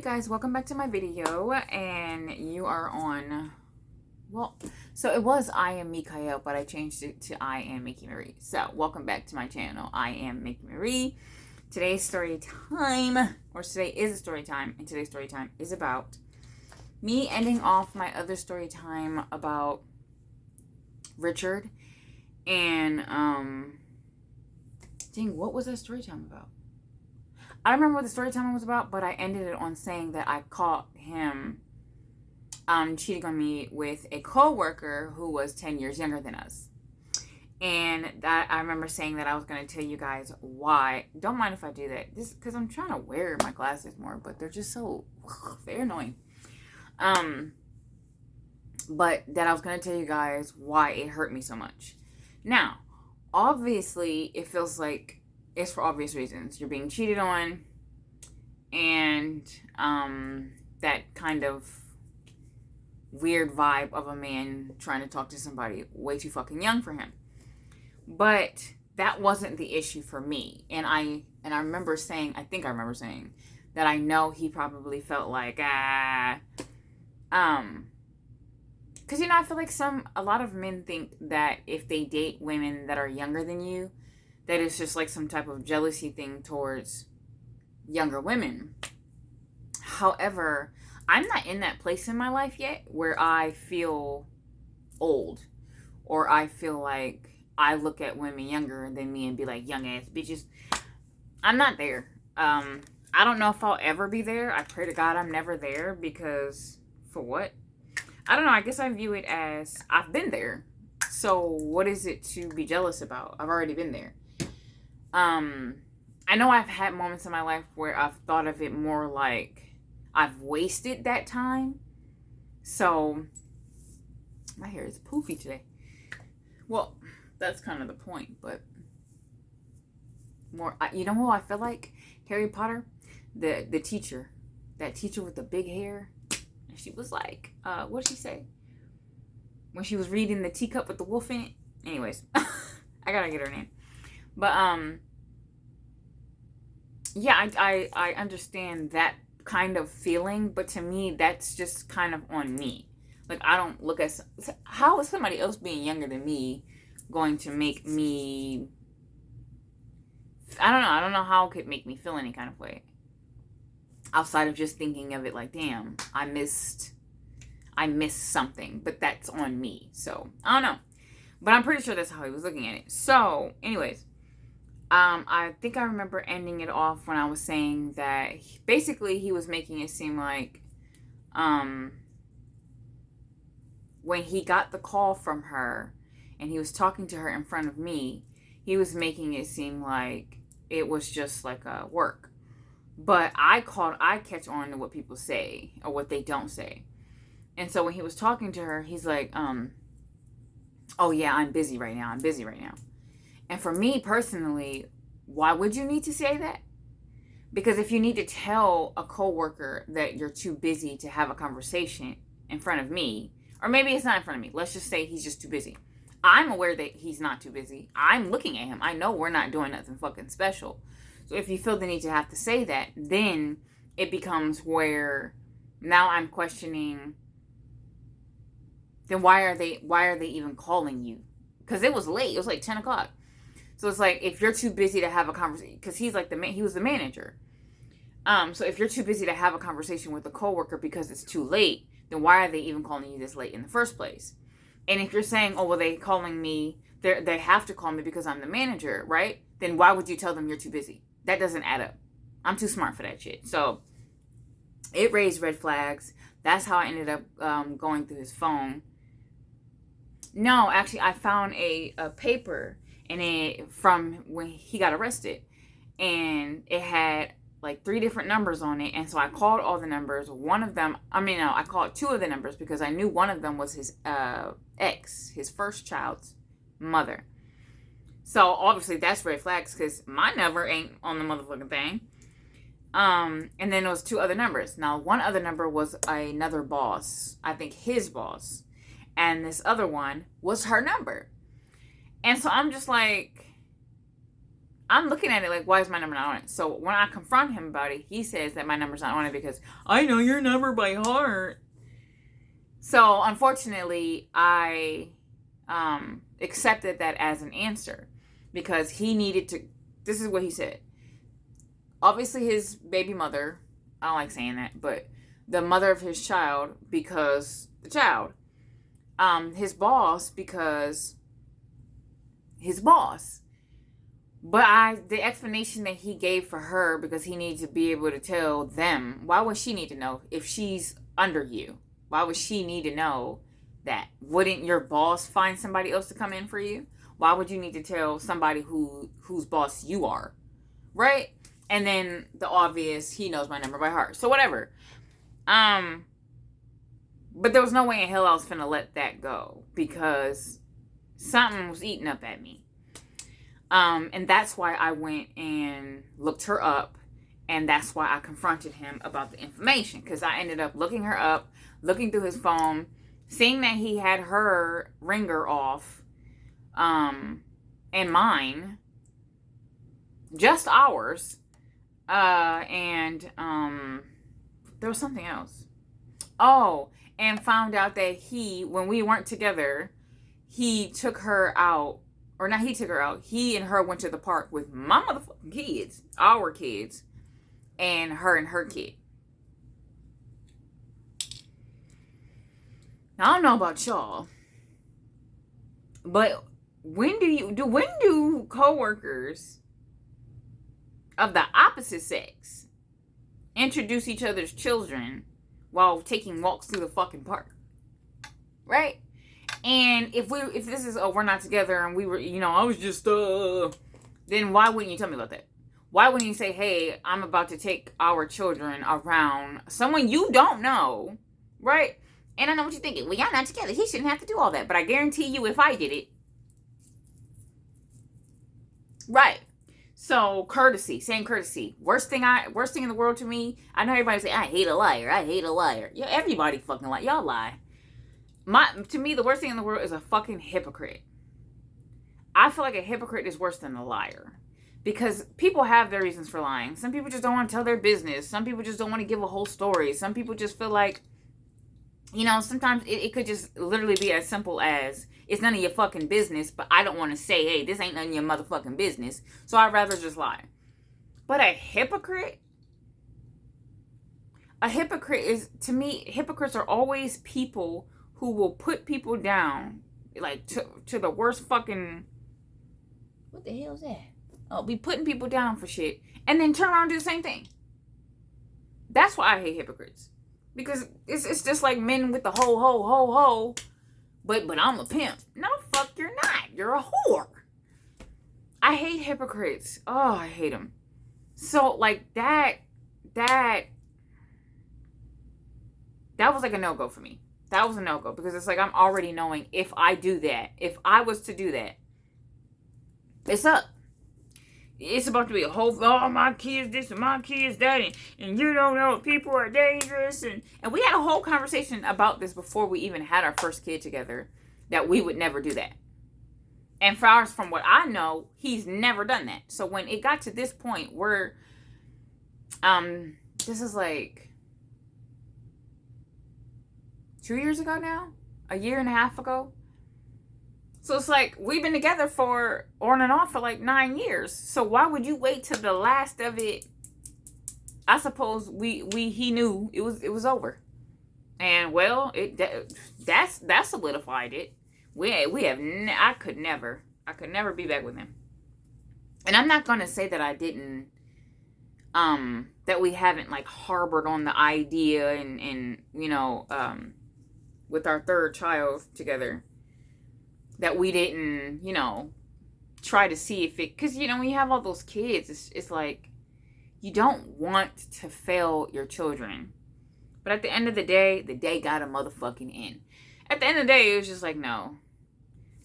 guys, welcome back to my video, and you are on, so it was I Am Mikael, but I changed it to I Am Mickey Marie. So welcome back to my channel, I Am Mickey Marie. Today's story time, or today is a story time, and today's story time is about me ending off my other story time about Richard, and dang, what was that story time about? I don't remember what the story time was about, but I ended it on saying that I caught him cheating on me with a co-worker who was 10 years younger than us. And that I remember saying that I was going to tell you guys why. Don't mind if I do that. This because I'm trying to wear my glasses more, but they're just so they're annoying. But that I was going to tell you guys why it hurt me so much. Now, obviously, it feels like it's for obvious reasons. You're being cheated on, and that kind of weird vibe of a man trying to talk to somebody way too fucking young for him. But that wasn't the issue for me. And I remember saying, I think I remember saying that I know he probably felt like because I feel like a lot of men think that if they date women that are younger than you, that it's just like some type of jealousy thing towards younger women. However, I'm not in that place in my life yet where I feel old, or I feel like I look at women younger than me and be like, young ass bitches. I'm not there. I don't know if I'll ever be there. I pray to God I'm never there, because for what? I don't know. I guess I view it as I've been there. So what is it to be jealous about? I've already been there. I know I've had moments in my life where I've thought of it more like I've wasted that time. So my hair is poofy today. Well, that's kind of the point, but more, you know who I feel like? Harry Potter, the teacher, that teacher with the big hair. And she was like, what did she say? When she was reading The Teacup with the Wolf in it. Anyways, I gotta get her name. But, yeah, I understand that kind of feeling, but to me, that's just kind of on me. Like, I don't look at, how is somebody else being younger than me going to make me, I don't know how it could make me feel any kind of way. Outside of just thinking of it like, damn, I missed something, but that's on me. So, I don't know. But I'm pretty sure that's how he was looking at it. So, anyways, I think I remember ending it off when I was saying that basically he was making it seem like when he got the call from her and he was talking to her in front of me, he was making it seem like it was just like a work. But I catch on to what people say or what they don't say. And so when he was talking to her, he's like, oh yeah, I'm busy right now. And for me personally, why would you need to say that? Because if you need to tell a coworker that you're too busy to have a conversation in front of me, or maybe it's not in front of me, let's just say he's just too busy. I'm aware that he's not too busy. I'm looking at him. I know we're not doing nothing fucking special. So if you feel the need to have to say that, then it becomes where now I'm questioning, then why are they even calling you? Because it was late. It was like 10 o'clock. So it's like, if you're too busy to have a conversation, because he's like he was the manager. So if you're too busy to have a conversation with a coworker because it's too late, then why are they even calling you this late in the first place? And if you're saying, oh, well, they calling me, they have to call me because I'm the manager, right? Then why would you tell them you're too busy? That doesn't add up. I'm too smart for that shit. So it raised red flags. That's how I ended up going through his phone. No, actually, I found a paper from when he got arrested, and it had like 3 different numbers on it. And so I called all the numbers. I called 2 of the numbers because I knew one of them was his ex, his first child's mother. So obviously that's red flags because my number ain't on the motherfucking thing. And then there was 2 other numbers. Now, one other number was another boss, I think his boss, and this other one was her number. And so I'm just like, I'm looking at it like, why is my number not on it? So when I confront him about it, he says that my number's not on it because I know your number by heart. So unfortunately, I accepted that as an answer because he needed to. This is what he said. Obviously, his baby mother, I don't like saying that, but the mother of his child, because the child, his boss, because his boss. But the explanation that he gave for her, because he needs to be able to tell them, why would she need to know if she's under you? Why would she need to know that? Wouldn't your boss find somebody else to come in for you? Why would you need to tell somebody whose boss you are? Right? And then the obvious, he knows my number by heart. So whatever. But there was no way in hell I was finna let that go because something was eating up at me. And that's why I went and looked her up. And that's why I confronted him about the information. Because I ended up looking her up, looking through his phone, seeing that he had her ringer off, and mine, just ours. And there was something else. Oh, and found out that when we weren't together, he took her out. Or not he took her out. He and her went to the park with my motherfucking kids. Our kids. And her kid. Now, I don't know about y'all. But when do coworkers of the opposite sex introduce each other's children while taking walks through the fucking park? Right? And if this is, we're not together and we were, I was just, then why wouldn't you tell me about that? Why wouldn't you say, hey, I'm about to take our children around someone you don't know, right? And I know what you're thinking. Well, y'all not together. He shouldn't have to do all that. But I guarantee you, if I did it, right? So courtesy, same courtesy. Worst thing in the world to me. I know everybody say, I hate a liar. I hate a liar. Yeah, everybody fucking lie. Y'all lie. To me, the worst thing in the world is a fucking hypocrite. I feel like a hypocrite is worse than a liar. Because people have their reasons for lying. Some people just don't want to tell their business. Some people just don't want to give a whole story. Some people just feel like, sometimes it could just literally be as simple as, it's none of your fucking business, but I don't want to say, hey, this ain't none of your motherfucking business. So I'd rather just lie. But a hypocrite is, to me, hypocrites are always people who will put people down, like, to the worst fucking, what the hell is that? Oh, be putting people down for shit, and then turn around and do the same thing. That's why I hate hypocrites. Because it's just like men with the ho, but I'm a pimp. No, fuck, you're not. You're a whore. I hate hypocrites. Oh, I hate them. So, like, that was like a no-go for me. That was a no-go. Because it's like I'm already knowing if I was to do that, it's up. It's about to be a whole, my kids this and my kids that, and you don't know, people are dangerous. And we had a whole conversation about this before we even had our first kid together, that we would never do that. And from what I know, he's never done that. So when it got to this point where, this is like 2 years ago now, a year and a half ago. So it's like, we've been together for, on and off for like 9 years. So why would you wait till the last of it? I suppose he knew it was over. And well, that solidified it. I could never be back with him. And I'm not going to say that I didn't, that we haven't like harbored on the idea and with our third child together, that we didn't, try to see if it, because, when you have all those kids, it's like, you don't want to fail your children. But at the end of the day got a motherfucking end. At the end of the day, it was just like, no.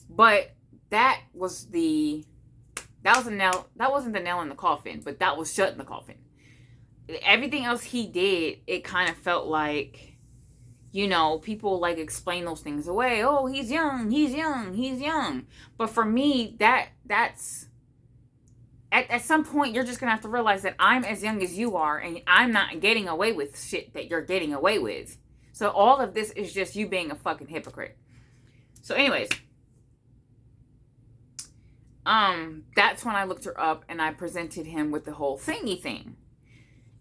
But that wasn't the nail in the coffin, but that was shutting the coffin. Everything else he did, it kind of felt like, people like explain those things away. Oh, he's young. But for me, that's at some point, you're just going to have to realize that I'm as young as you are, and I'm not getting away with shit that you're getting away with. So all of this is just you being a fucking hypocrite. So anyways, that's when I looked her up and I presented him with the whole thingy thing.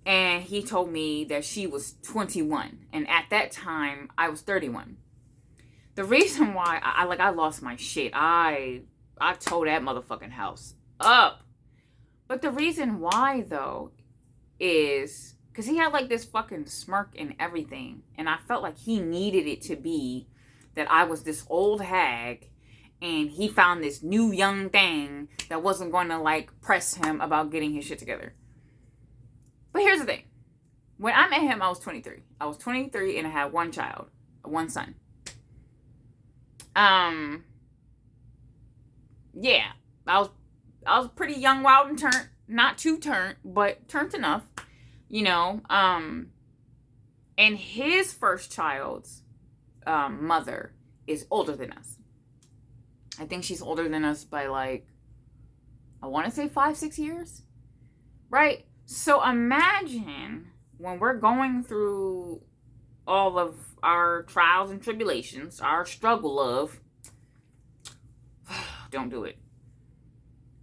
And he told me that she was 21. And at that time, I was 31. The reason why I lost my shit, I tore that motherfucking house up. But the reason why, though, is because he had like this fucking smirk and everything. And I felt like he needed it to be that I was this old hag and he found this new young thing that wasn't going to like press him about getting his shit together. But here's the thing. When I met him, I was 23. I was 23 and I had one child, one son. Yeah, I was pretty young, wild, and turned. Not too turned, but turned enough, you know. And his first child's mother is older than us. I think she's older than us by like, I want to say 5-6 years, right? So imagine when we're going through all of our trials and tribulations, our struggle of, don't do it.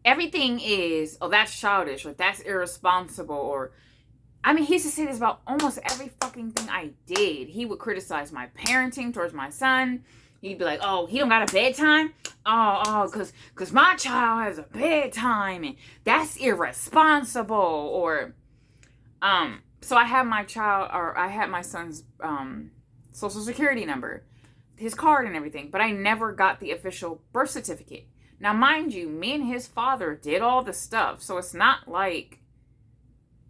Everything is, oh, that's childish, or that's irresponsible, or, I mean, he used to say this about almost every fucking thing I did. He would criticize my parenting towards my son. He'd be like, oh, he don't got a bedtime? Oh, cause my child has a bedtime, and that's irresponsible, or, so I had my son's, social security number, his card and everything, but I never got the official birth certificate. Now, mind you, me and his father did all the stuff, so it's not like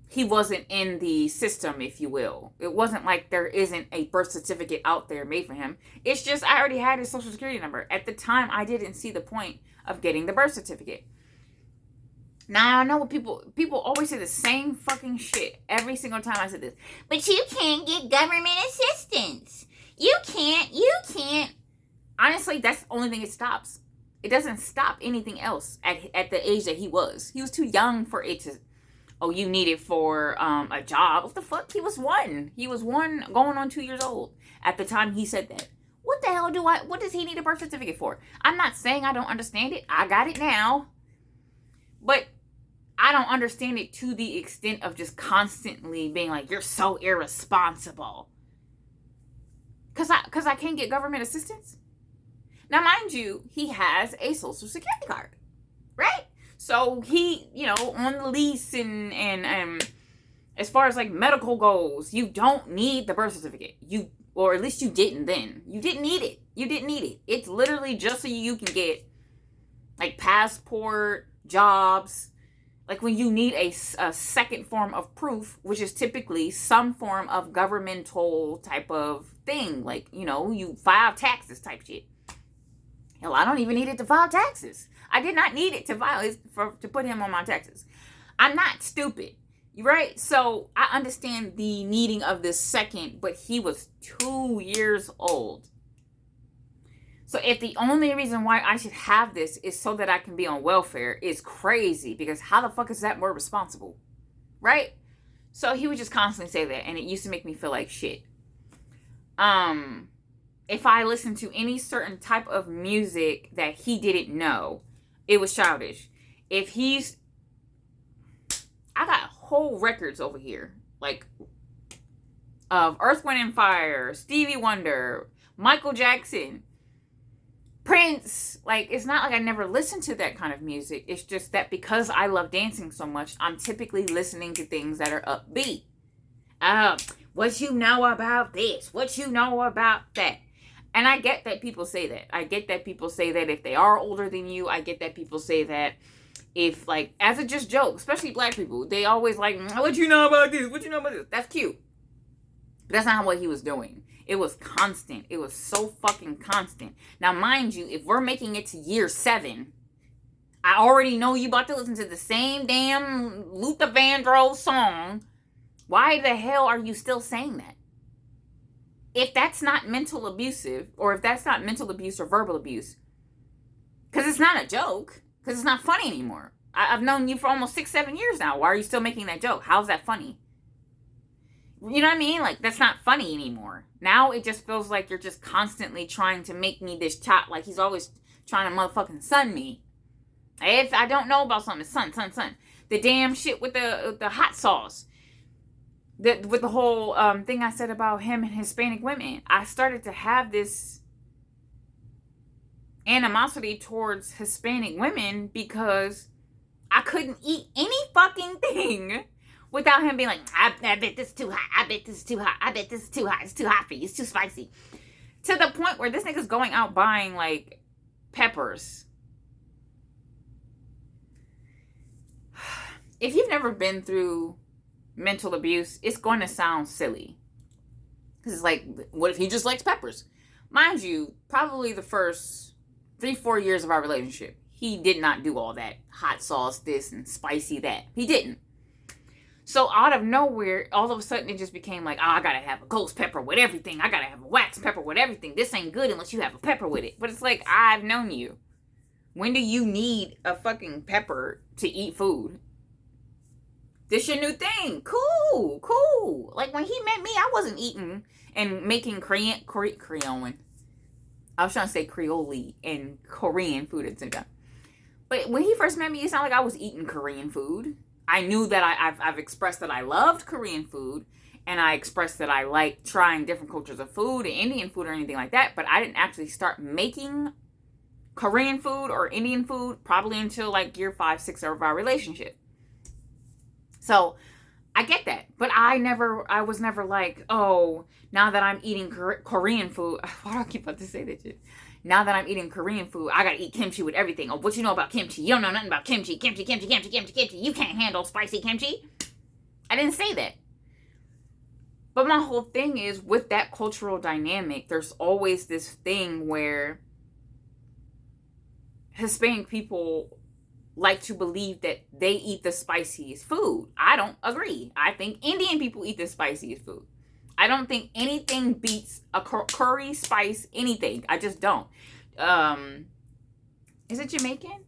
he wasn't in the system, if you will. It wasn't like there isn't a birth certificate out there made for him. It's just I already had his social security number. At the time, I didn't see the point of getting the birth certificate. Now, I know what people always say the same fucking shit every single time I said this. But you can't get government assistance. You can't. Honestly, that's the only thing it stops. It doesn't stop anything else at the age that he was. He was too young for it to, oh, you need it for a job. What the fuck? He was one. He was one going on 2 years old at the time he said that. What the hell what does he need a birth certificate for? I'm not saying I don't understand it. I got it now. But I don't understand it to the extent of just constantly being like, you're so irresponsible. Because I can't get government assistance. Now, mind you, he has a social security card, right? So he, on the lease and as far as like medical goes, you don't need the birth certificate. Or at least you didn't then. You didn't need it. It's literally just so you can get like passport, jobs, like when you need a second form of proof, which is typically some form of governmental type of thing. Like, you file taxes type shit. Hell, I don't even need it to file taxes. I did not need it to put him on my taxes. I'm not stupid, right? So I understand the needing of this second, but he was 2 years old. So if the only reason why I should have this is so that I can be on welfare is crazy, because how the fuck is that more responsible, right? So he would just constantly say that, and it used to make me feel like shit. If I listened to any certain type of music that he didn't know, it was childish. I got whole records over here, like, of Earth, Wind, and Fire, Stevie Wonder, Michael Jackson, Prince. Like, it's not like I never listened to that kind of music. It's just that because I love dancing so much, I'm typically listening to things that are upbeat. What you know about this? What you know about that? And I get that people say that. I get that people say that if they are older than you. I get that people say that if, like, as a just joke, especially black people, they always like, what you know about this? What you know about this? That's cute. But that's not what he was doing. It was constant. It was so fucking constant. Now, mind you, if we're making it to year 7, I already know you about to listen to the same damn Luther Vandross song. Why the hell are you still saying that? If that's not mental abusive, or if that's not mental abuse or verbal abuse, because it's not a joke, because it's not funny anymore. I've known you for almost 6-7 years now. Why are you still making that joke? How's that funny? You know what I mean? Like, that's not funny anymore. Now it just feels like you're just constantly trying to make me this chop. Like, he's always trying to motherfucking sun me. If I don't know about something, sun. The damn shit with the hot sauce. With the whole thing I said about him and Hispanic women. I started to have this animosity towards Hispanic women because I couldn't eat any fucking thing without him being like, I bet this is too hot. I bet this is too hot. I bet this is too hot. It's too hot for you. It's too spicy. To the point where this nigga's going out buying, like, peppers. If you've never been through mental abuse, it's going to sound silly. Because it's like, what if he just likes peppers? Mind you, probably the first 3-4 years of our relationship, he did not do all that hot sauce this and spicy that. He didn't. So out of nowhere, all of a sudden it just became like, oh, I gotta have a ghost pepper with everything. I gotta have a wax pepper with everything. This ain't good unless you have a pepper with it. But it's like, I've known you. When do you need a fucking pepper to eat food? This your new thing. Cool. Like, when he met me, I wasn't eating and making Creole. I was trying to say Creole and Korean food at the same time. But when he first met me, it sounded like I was eating Korean food. I knew that I've expressed that I loved Korean food, and I expressed that I like trying different cultures of food and Indian food or anything like that, but I didn't actually start making Korean food or Indian food probably until like year 5, 6 of our relationship. So I get that, but I was never like, oh, now that I'm eating Korean food, why do I keep about to say that shit? Now that I'm eating Korean food, I gotta eat kimchi with everything. Oh, what you know about kimchi? You don't know nothing about kimchi. Kimchi. You can't handle spicy kimchi. I didn't say that. But my whole thing is, with that cultural dynamic, there's always this thing where Hispanic people like to believe that they eat the spiciest food. I don't agree. I think Indian people eat the spiciest food. I don't think anything beats a curry spice anything. I just don't. Is it Jamaican?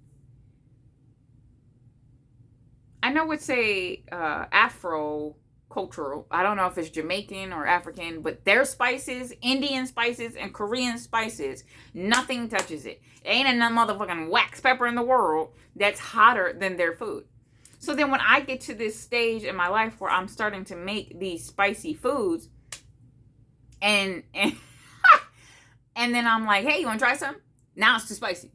I know it's a Afro cultural. I don't know if it's Jamaican or African, but their spices, Indian spices and Korean spices, nothing touches it. There ain't a motherfucking wax pepper in the world that's hotter than their food. So then when I get to this stage in my life where I'm starting to make these spicy foods, and and then I'm like, hey, you want to try some? Now it's too spicy.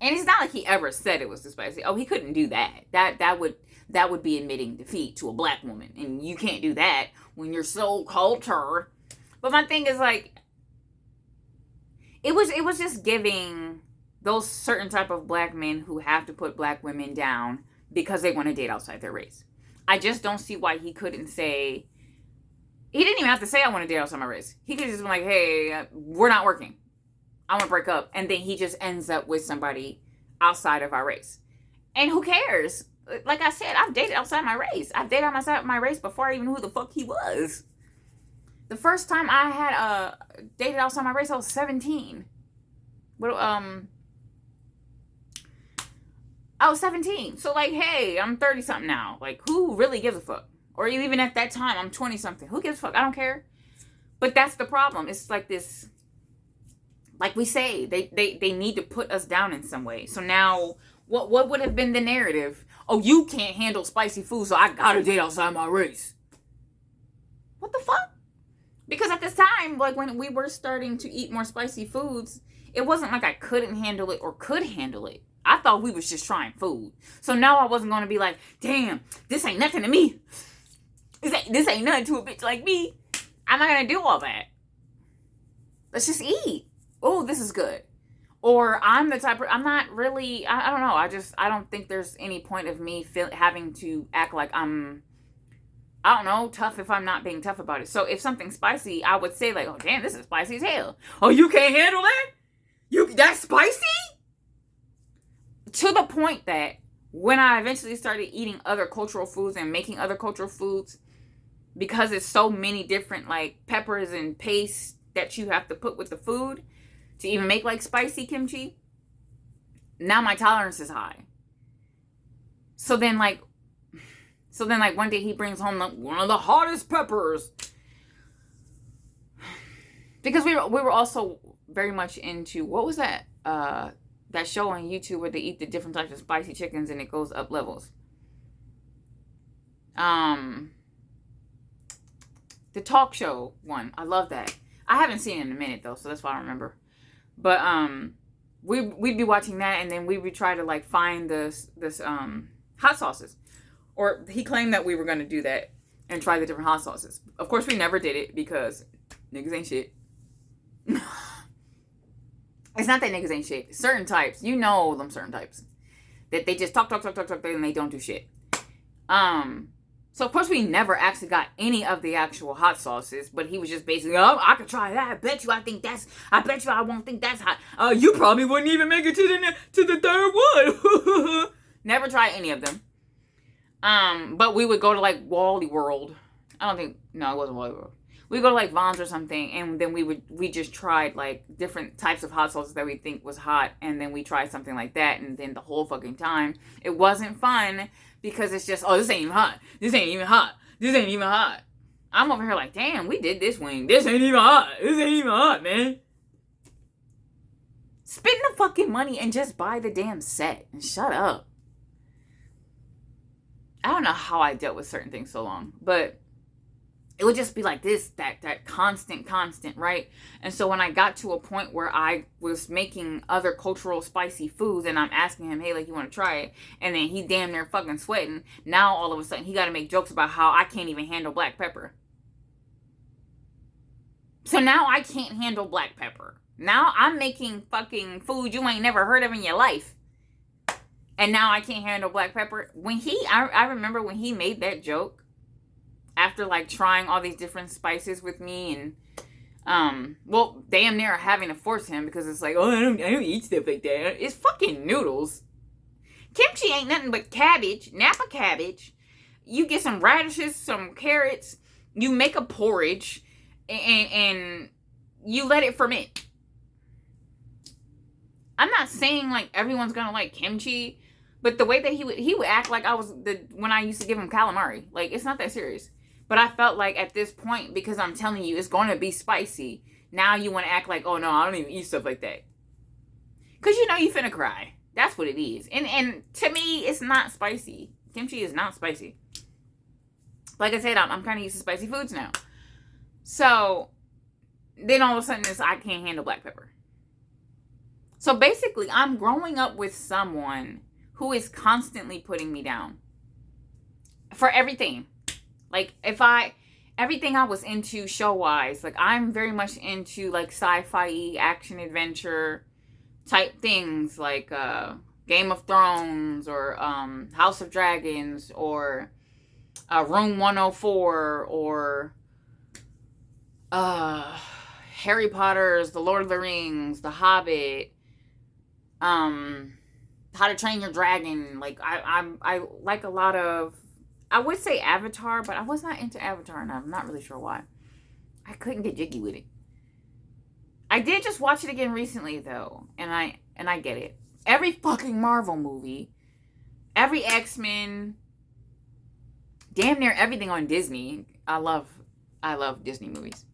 And it's not like he ever said it was too spicy. Oh, he couldn't do that. That would be admitting defeat to a black woman. And you can't do that when you're so cultured. But my thing is, like, it was just giving those certain type of black men who have to put black women down because they want to date outside their race. I just don't see why he couldn't say. He didn't even have to say, I want to date outside my race. He could just be like, hey, we're not working. I want to break up. And then he just ends up with somebody outside of our race. And who cares? Like I said, I've dated outside my race. I've dated outside my race before I even knew who the fuck he was. The first time I had dated outside my race, I was 17. But I was 17. So, like, hey, I'm 30-something now. Like, who really gives a fuck? Or even at that time, I'm 20-something. Who gives a fuck? I don't care. But that's the problem. It's like this, like we say, they need to put us down in some way. So now, what would have been the narrative? Oh, you can't handle spicy food, so I gotta date outside my race. What the fuck? Because at this time, like when we were starting to eat more spicy foods, it wasn't like I couldn't handle it or could handle it. I thought we was just trying food. So now I wasn't going to be like, damn, this ain't nothing to me. This ain't nothing to a bitch like me. I'm not going to do all that. Let's just eat. Oh, this is good. Or I'm the type of, I'm not really, I don't know. I don't think there's any point of me having to act like I'm, I don't know, tough if I'm not being tough about it. So if something's spicy, I would say like, oh, damn, this is spicy as hell. Oh, you can't handle that? That's spicy? To the point that when I eventually started eating other cultural foods and making other cultural foods, because it's so many different like peppers and paste that you have to put with the food to even make like spicy kimchi, now my tolerance is high. So then like one day he brings home one of the hottest peppers. Because we were also very much into, what was that? That show on YouTube where they eat the different types of spicy chickens and it goes up levels. The talk show one. I love that. I haven't seen it in a minute though, so that's why I remember. But we'd be watching that, and then we would try to like find this hot sauces. Or he claimed that we were going to do that and try the different hot sauces. Of course, we never did it because niggas ain't shit. It's not that niggas ain't shit. Certain types, you know them certain types. That they just talk, and they don't do shit. So of course we never actually got any of the actual hot sauces, but he was just basically, oh, I could try that. I bet you I won't think that's hot. You probably wouldn't even make it to the third one. Never tried any of them. But we would go to like Wally World. It wasn't Wally World. We go to like Vons or something, and then we just tried like different types of hot sauces that we think was hot, and then we tried something like that, and then the whole fucking time it wasn't fun because it's just, oh, this ain't even hot. This ain't even hot. This ain't even hot. I'm over here like, damn, we did this wing. This ain't even hot. This ain't even hot, man. Spend the fucking money and just buy the damn set and shut up. I don't know how I dealt with certain things so long, but it would just be like this, that constant, right? And so when I got to a point where I was making other cultural spicy foods and I'm asking him, hey, like, you want to try it? And then he damn near fucking sweating. Now all of a sudden he got to make jokes about how I can't even handle black pepper. So now I can't handle black pepper. Now I'm making fucking food you ain't never heard of in your life. And now I can't handle black pepper. I remember when he made that joke, after like trying all these different spices with me, and damn near having to force him because it's like, oh, I don't eat stuff like that. It's fucking noodles. Kimchi ain't nothing but cabbage, Napa cabbage. You get some radishes, some carrots, you make a porridge, and you let it ferment. I'm not saying like everyone's gonna like kimchi, but the way that he would act like I was when I used to give him calamari, like it's not that serious. But I felt like at this point, because I'm telling you, it's going to be spicy. Now you want to act like, oh no, I don't even eat stuff like that. Because you know you finna cry. That's what it is. And to me, it's not spicy. Kimchi is not spicy. Like I said, I'm kind of used to spicy foods now. So then all of a sudden, I can't handle black pepper. So basically, I'm growing up with someone who is constantly putting me down. For everything. Like, everything I was into show-wise, like, I'm very much into, like, sci-fi, action, adventure type things, like, Game of Thrones, or, House of Dragons, or, Room 104, or, Harry Potter's The Lord of the Rings, The Hobbit, How to Train Your Dragon. Like, I like a lot of, I would say Avatar, but I was not into Avatar, and I'm not really sure why. I couldn't get jiggy with it. I did just watch it again recently, though, and I get it. Every fucking Marvel movie, every X-Men, damn near everything on Disney. I love Disney movies.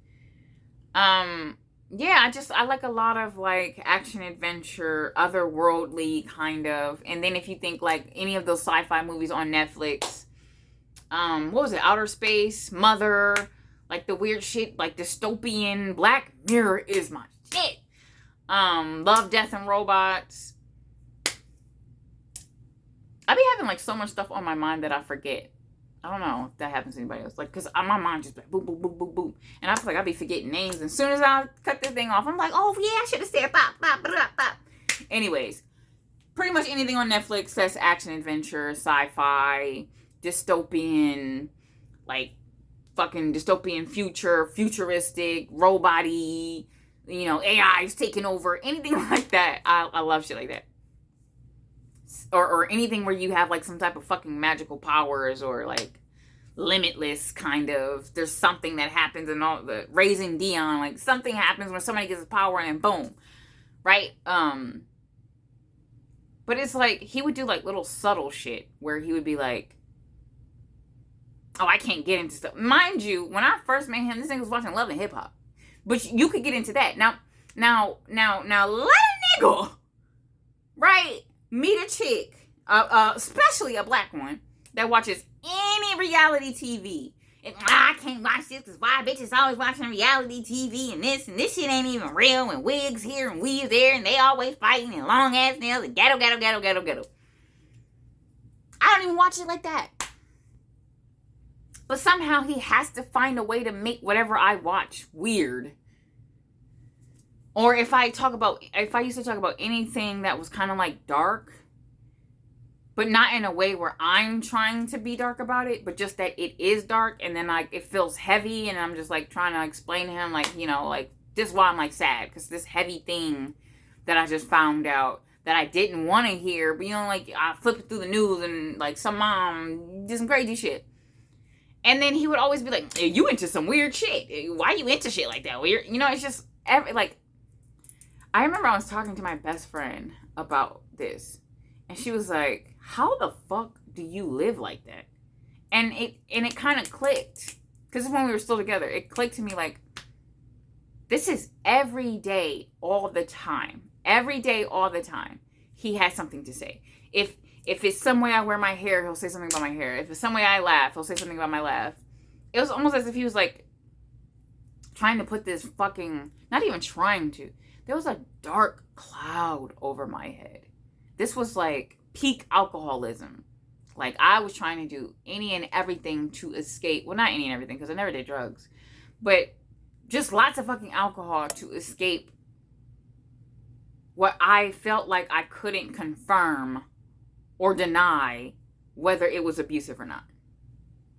Yeah, I like a lot of like action adventure, otherworldly kind of. And then if you think like any of those sci-fi movies on Netflix, what was it? Outer Space, Mother, like the weird shit, like dystopian. Black Mirror is my shit. Love, Death, and Robots. I be having like so much stuff on my mind that I forget. I don't know if that happens to anybody else. Like, because my mind just like boom, boom, boom, boom, boom. And I feel like I be forgetting names. And as soon as I cut this thing off, I'm like, oh yeah, I should have said bop, bop, bop, bop. Anyways, pretty much anything on Netflix that's action adventure, sci-fi, dystopian, like fucking dystopian future, futuristic, robot-y, you know, AI is taking over, anything like that. I love shit like that. Or anything where you have like some type of fucking magical powers, or like limitless kind of, there's something that happens in all the Raising Dion, like something happens when somebody gets a power and boom, right? But it's like, he would do like little subtle shit where he would be like, oh, I can't get into stuff. Mind you, when I first met him, this nigga was watching Love and Hip Hop. But you could get into that. Now, let a nigga, right, meet a chick, especially a black one, that watches any reality TV. And I can't watch this because why bitches always watching reality TV and this shit ain't even real, and wigs here and wigs there, and they always fighting and long ass nails and ghetto. I don't even watch it like that. But somehow he has to find a way to make whatever I watch weird. Or if I used to talk about anything that was kind of like dark, but not in a way where I'm trying to be dark about it, but just that it is dark, and then like it feels heavy, and I'm just like trying to explain to him, like, you know, like this is why I'm like sad, because this heavy thing that I just found out that I didn't want to hear, but you know, like I flip it through the news and like some mom did some crazy shit. And then he would always be like, hey, you into some weird shit. Why you into shit like that? Weird. You know, it's just, like, I remember I was talking to my best friend about this. And she was like, how the fuck do you live like that? And it kind of clicked. Because when we were still together, it clicked to me like, this is every day, all the time. Every day, all the time. He has something to say. If it's some way I wear my hair, he'll say something about my hair. If it's some way I laugh, he'll say something about my laugh. It was almost as if he was like trying to put this fucking, not even trying to. There was a dark cloud over my head. This was like peak alcoholism. Like I was trying to do any and everything to escape. Well, not any and everything, because I never did drugs. But just lots of fucking alcohol to escape what I felt like I couldn't confirm or deny whether it was abusive or not.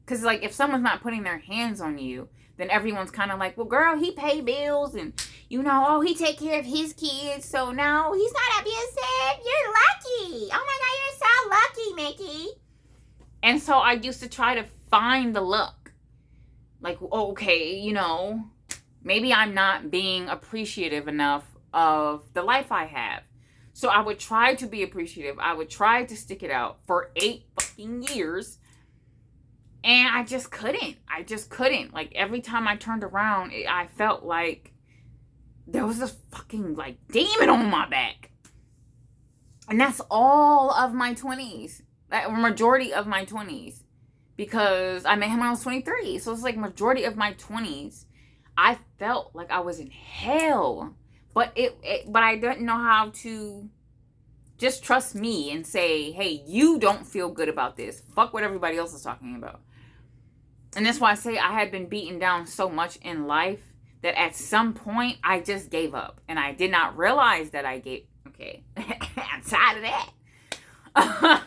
Because, like, if someone's not putting their hands on you, then everyone's kind of like, well, girl, he pay bills and, you know, oh, he take care of his kids, so no, he's not abusive. You're lucky. Oh, my God, you're so lucky, Mickey. And so I used to try to find the luck. Like, okay, you know, maybe I'm not being appreciative enough of the life I have. So I would try to be appreciative. I would try to stick it out for 8 fucking years. And I just couldn't. Like, every time I turned around, I felt like there was this fucking, like, demon on my back. And that's all of my 20s. Like, majority of my 20s. Because I met him when I was 23. So it's like majority of my 20s. I felt like I was in hell. But but I didn't know how to just trust me and say, hey, you don't feel good about this. Fuck what everybody else is talking about. And that's why I say I had been beaten down so much in life that at some point I just gave up. And I did not realize that I gave, okay, I'm tired of that.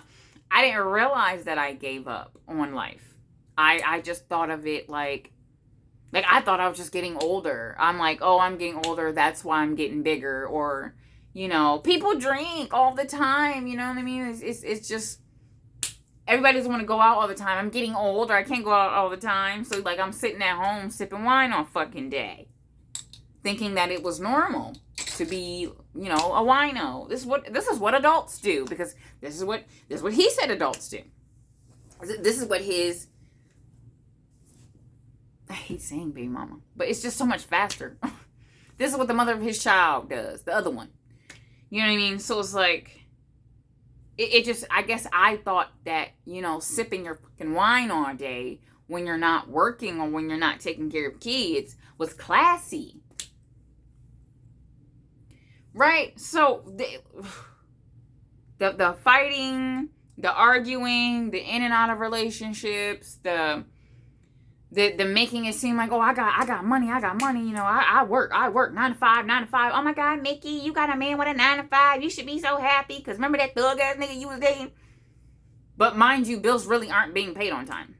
I didn't realize that I gave up on life. I just thought of it like I thought I was just getting older. I'm like, oh, I'm getting older. That's why I'm getting bigger. Or, you know, people drink all the time. You know what I mean? It's just, everybody doesn't want to go out all the time. I'm getting older. I can't go out all the time. So, like, I'm sitting at home sipping wine all fucking day. Thinking that it was normal to be, you know, a wino. This is what adults do. Because this is what he said adults do. This is what his, I hate saying baby mama, but it's just so much faster. This is what the mother of his child does, the other one. You know what I mean? So it's like, it just, I guess I thought that, you know, sipping your fucking wine all day when you're not working or when you're not taking care of kids was classy. Right? So, the fighting, the arguing, the in and out of relationships, the making it seem like, oh, I got money, you know, I work 9 to 5. Oh my God, Mickey, you got a man with a 9 to 5. You should be so happy, because remember that thug ass nigga you was dating? But mind you, bills really aren't being paid on time.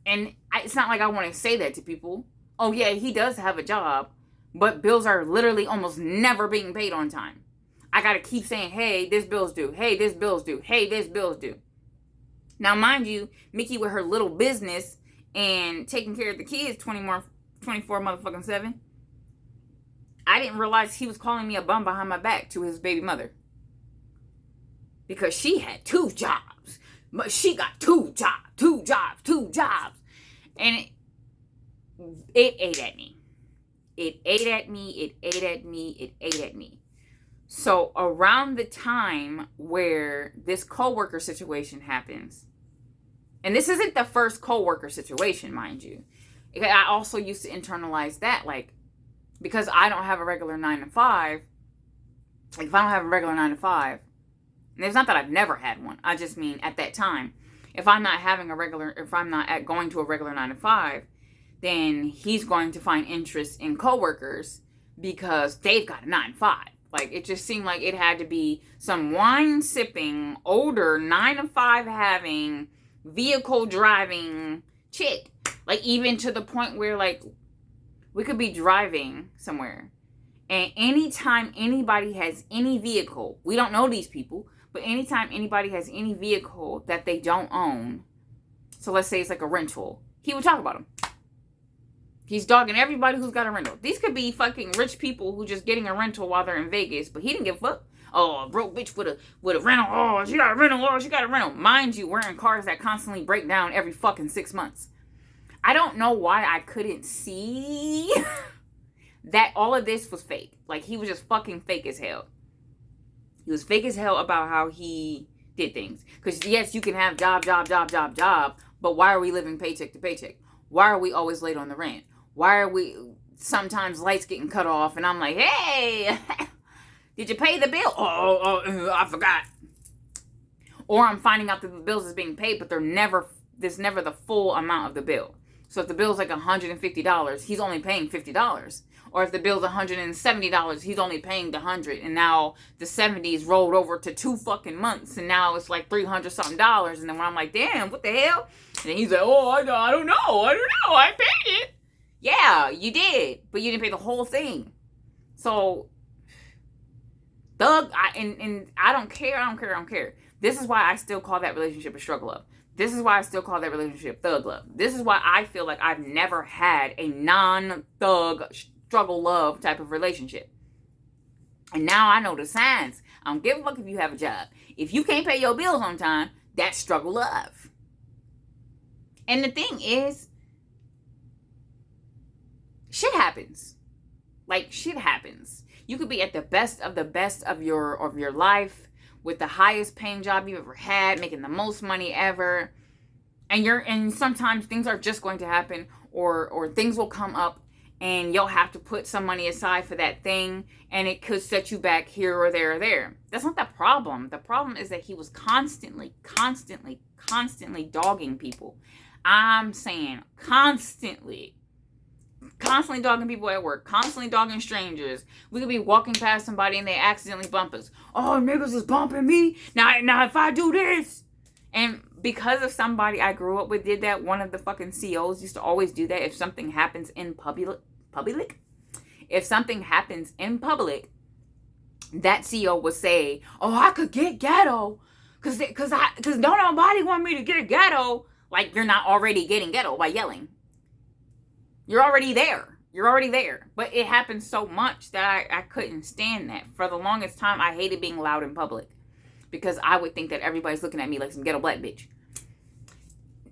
And it's not like I want to say that to people. Oh yeah, he does have a job, but bills are literally almost never being paid on time. I got to keep saying, hey, this bill's due. Hey, this bill's due. Hey, this bill's due. Now, mind you, Mickey with her little business and taking care of the kids 24 motherfucking 7. I didn't realize he was calling me a bum behind my back to his baby mother. because she had 2 jobs. She got 2 jobs. And it ate at me. It ate at me. So around the time where this coworker situation happens, and this isn't the first coworker situation, mind you. I also used to internalize that, like, because I don't have a regular 9 to 5. Like, if I don't have a regular 9 to 5, and it's not that I've never had one. I just mean at that time, if I'm not going to a regular 9 to 5, then he's going to find interest in coworkers because they've got a 9 to 5. Like, it just seemed like it had to be some wine sipping, older, 9 to 5 having, vehicle driving chick. Like, even to the point where, like, we could be driving somewhere, and anytime anybody has any vehicle, we don't know these people, but anytime anybody has any vehicle that they don't own, so let's say it's like a rental, he would talk about them. He's dogging everybody who's got a rental. These could be fucking rich people who just getting a rental while they're in Vegas, but he didn't give a fuck. Oh, a broke bitch with a rental. Oh, she got a rental. Oh, she got a rental. Mind you, we're in cars that constantly break down every fucking 6 months. I don't know why I couldn't see that all of this was fake. Like, he was just fucking fake as hell. He was fake as hell about how he did things. Because, yes, you can have job, but why are we living paycheck to paycheck? Why are we always late on the rent? Why are we sometimes lights getting cut off? And I'm like, hey, did you pay the bill? Oh, I forgot. Or I'm finding out that the bills is being paid, but there's never the full amount of the bill. So if the bill's like $150, he's only paying $50. Or if the bill's $170, he's only paying the $100. And now the 70s rolled over to 2 fucking months. And now it's like $300 something. And then when I'm like, damn, what the hell? And then he's like, oh, I don't know. I paid it. Yeah, you did. But you didn't pay the whole thing. So, thug, I don't care. This is why I still call that relationship a struggle love. This is why I still call that relationship thug love. This is why I feel like I've never had a non-thug struggle love type of relationship. And now I know the signs. I don't give a fuck if you have a job. If you can't pay your bills on time, that's struggle love. And the thing is, shit happens. Like, shit happens. You could be at the best of your life, with the highest paying job you've ever had, making the most money ever. And sometimes things are just going to happen, or things will come up and you'll have to put some money aside for that thing, and it could set you back here or there or there. That's not the problem. The problem is that he was constantly dogging people. I'm saying constantly dogging people at work, constantly dogging strangers. We could be walking past somebody and they accidentally bump us. Oh, niggas is bumping me. Now if I do this. And because of somebody I grew up with did that, one of the fucking COs used to always do that. If something happens in public, if something happens in public, that CO would say, oh, I could get ghetto. Cause don't nobody want me to get a ghetto. Like, you're not already getting ghetto by yelling. You're already there. But it happens so much that I couldn't stand that. For the longest time, I hated being loud in public, because I would think that everybody's looking at me like some ghetto black bitch.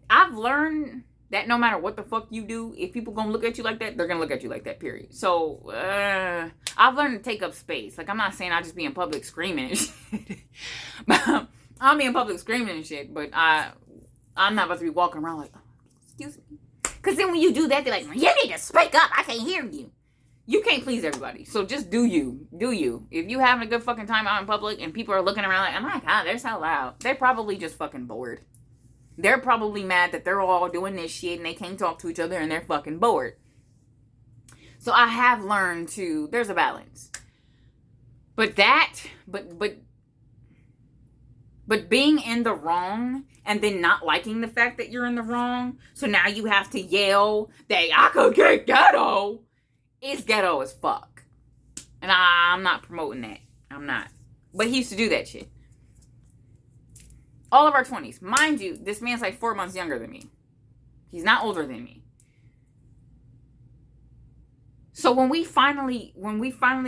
I've learned that no matter what the fuck you do, if people gonna look at you like that, they're gonna look at you like that, period. So, I've learned to take up space. Like, I'm not saying I just be in public screaming and shit. I'll be in public screaming and shit, but I'm not about to be walking around like, excuse me. Because then when you do that, they're like, you need to speak up. I can't hear you. You can't please everybody. So just do you. If you having a good fucking time out in public and people are looking around like, oh my God, they're so loud. They're probably just fucking bored. They're probably mad that they're all doing this shit and they can't talk to each other and they're fucking bored. So I have learned there's a balance. But being in the wrong and then not liking the fact that you're in the wrong, so now you have to yell that I could get ghetto, is ghetto as fuck. And I'm not promoting that. I'm not. But he used to do that shit. All of our 20s. Mind you, this man's like 4 months younger than me. He's not older than me. So when we finally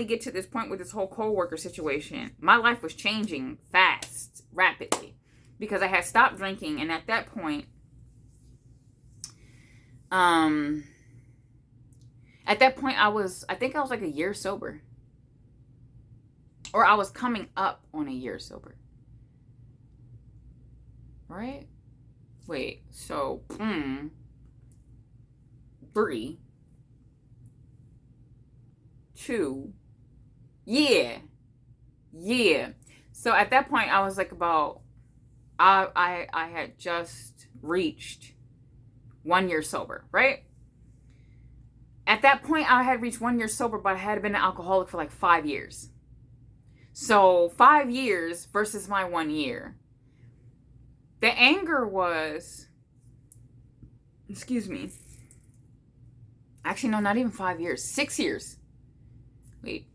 get to this point with this whole coworker situation, my life was changing fast, rapidly, because I had stopped drinking, and at that point, I think I was like a year sober, or I was coming up on a year sober, right? Wait, so 3, 2, yeah. So at that point, I was like I had just reached 1 year sober, right? At that point, I had reached 1 year sober, but I had been an alcoholic for like 5 years. So 5 years versus my 1 year. The anger was, excuse me. Actually, no, not even 5 years. 6 years. Wait.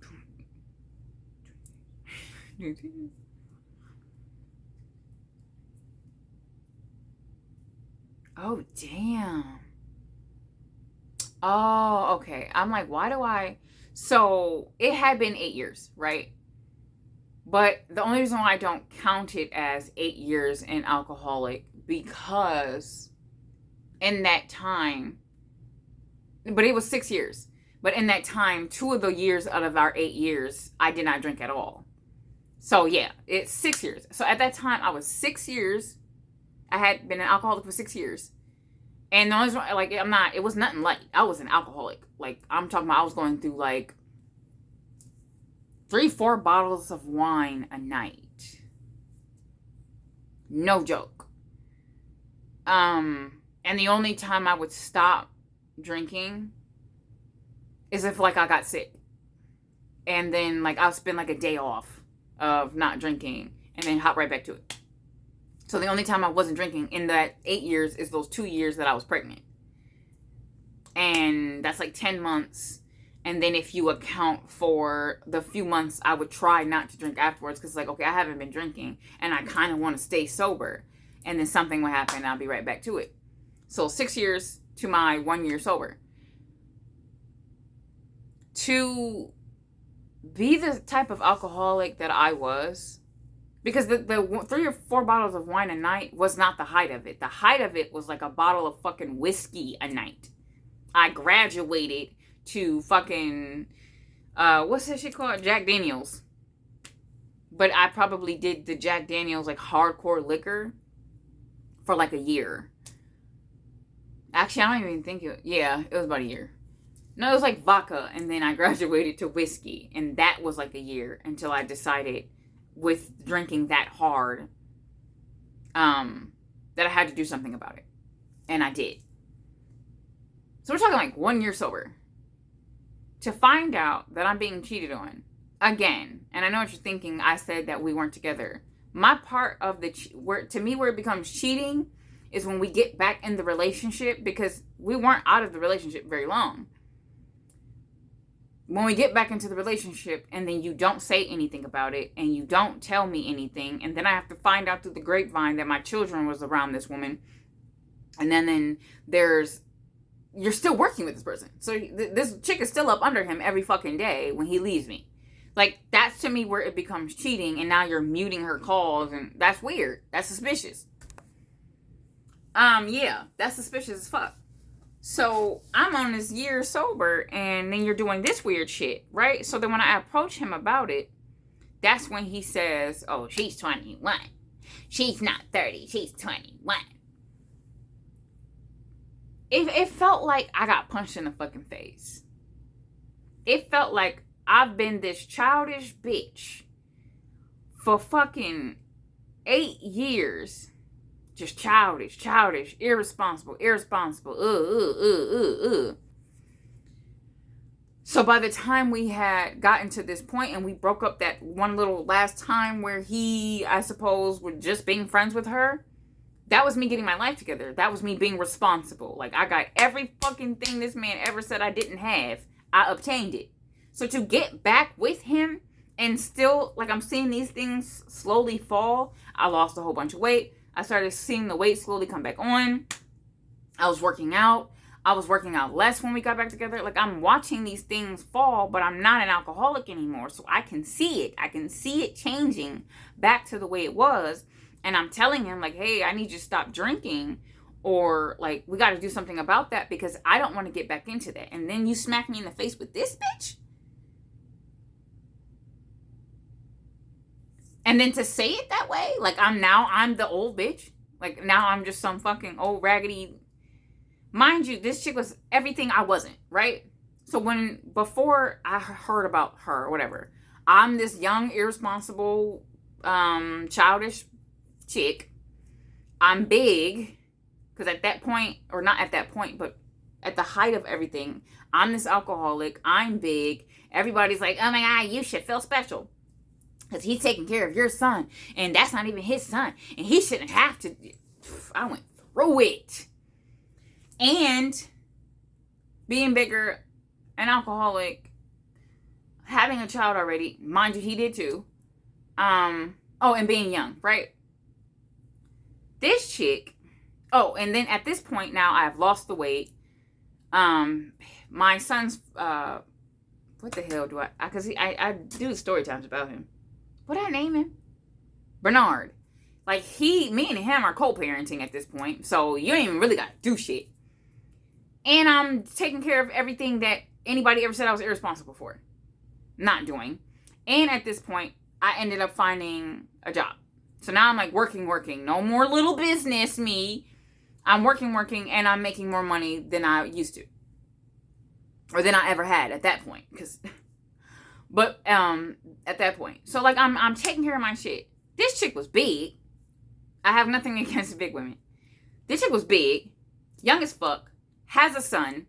Oh, damn. Oh, okay. I'm like, why do I? So it had been 8 years, right? But the only reason why I don't count it as 8 years in alcoholic, because in that time, but it was 6 years. But in that time, 2 of the years out of our 8 years, I did not drink at all. So yeah, it's 6 years. So at that time, I was 6 years. I had been an alcoholic for 6 years. And the only reason, like, it was nothing light. I was an alcoholic. Like, I'm talking about, I was going through like 3-4 bottles of wine a night. No joke. And the only time I would stop drinking is if like I got sick. And then like I'll spend like a day off of not drinking and then hop right back to it. So the only time I wasn't drinking in that 8 years is those 2 years that I was pregnant. And that's like 10 months. And then if you account for the few months I would try not to drink afterwards, because like, okay, I haven't been drinking and I kind of want to stay sober. And then something will happen and I'll be right back to it. So 6 years to my 1 year sober. To be the type of alcoholic that I was, because the 3 or 4 bottles of wine a night was not the height of it. The height of it was like a bottle of fucking whiskey a night. I graduated to fucking, what's that shit called? Jack Daniels. But I probably did the Jack Daniels, like, hardcore liquor for like a year. Actually, I don't even think it was about a year. No, it was like vodka, and then I graduated to whiskey, and that was like a year until I decided, with drinking that hard, that I had to do something about it. And I did. So we're talking like 1 year sober. To find out that I'm being cheated on again, and I know what you're thinking, I said that we weren't together. My part of where it becomes cheating is when we get back in the relationship, because we weren't out of the relationship very long. When we get back into the relationship and then you don't say anything about it and you don't tell me anything, and then I have to find out through the grapevine that my children was around this woman, and then you're still working with this person. So this chick is still up under him every fucking day when he leaves me. Like, that's to me where it becomes cheating, and now you're muting her calls, and that's weird. That's suspicious. Yeah, that's suspicious as fuck. So I'm on this year sober, and then you're doing this weird shit, right? So then when I approach him about it, that's when he says, oh, she's 21. She's not 30. She's 21. It felt like I got punched in the fucking face. It felt like I've been this childish bitch for fucking 8 years. Just childish, irresponsible. So by the time we had gotten to this point and we broke up that one little last time where he, I suppose, was just being friends with her, that was me getting my life together. That was me being responsible. Like, I got every fucking thing this man ever said I didn't have. I obtained it. So to get back with him and still, like, I'm seeing these things slowly fall. I lost a whole bunch of weight. I started seeing the weight slowly come back on. I was working out. I was working out less when we got back together. Like, I'm watching these things fall, but I'm not an alcoholic anymore. So I can see it. I can see it changing back to the way it was. And I'm telling him, like, hey, I need you to stop drinking. Or, like, we got to do something about that because I don't want to get back into that. And then you smack me in the face with this bitch? And then to say it that way, like, I'm the old bitch. Like, now I'm just some fucking old raggedy. Mind you, this chick was everything I wasn't, right? So before I heard about her or whatever, I'm this young, irresponsible, childish chick. I'm big. Because at that point, or not at that point, but at the height of everything, I'm this alcoholic. I'm big. Everybody's like, oh my God, you should feel special. Because he's taking care of your son. And that's not even his son. And he shouldn't have to. I went through it. And being bigger, an alcoholic, having a child already. Mind you, he did too. And being young, right? This chick. Oh, and then at this point now, I've lost the weight. My son's, what the hell do because I do story times about him. What did I name him? Bernard. Like, me and him are co-parenting at this point, so you ain't even really got to do shit. And I'm taking care of everything that anybody ever said I was irresponsible for. Not doing. And at this point, I ended up finding a job. So now I'm like working. No more little business, me. I'm working, and I'm making more money than I used to. Or than I ever had at that point. But at that point. So, like, I'm taking care of my shit. This chick was big. I have nothing against big women. This chick was big. Young as fuck. Has a son.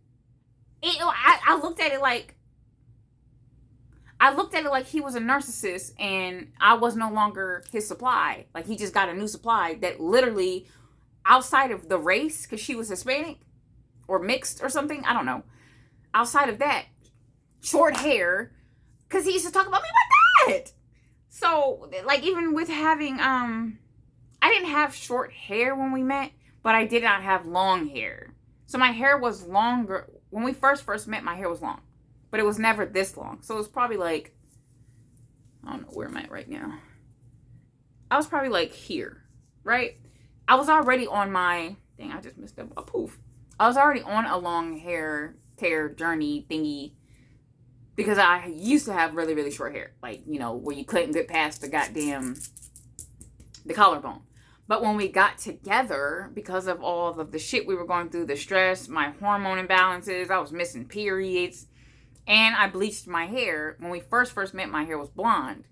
I looked at it like he was a narcissist and I was no longer his supply. Like, he just got a new supply that literally, outside of the race, because she was Hispanic or mixed or something, I don't know. Outside of that, short hair, because he used to talk about me like that. So, like, even with having, I didn't have short hair when we met, but I did not have long hair. So my hair was longer. When we first met, my hair was long. But it was never this long. So it was probably like, I don't know where I'm at right now. I was probably like here, right? I was already on my, dang, I just missed a poof. I was already on a long hair tear journey thingy because I used to have really, really short hair. Like, you know, where you couldn't get past the collarbone. But when we got together, because of all of the shit we were going through, the stress, my hormone imbalances, I was missing periods, and I bleached my hair. When we first met, my hair was blonde.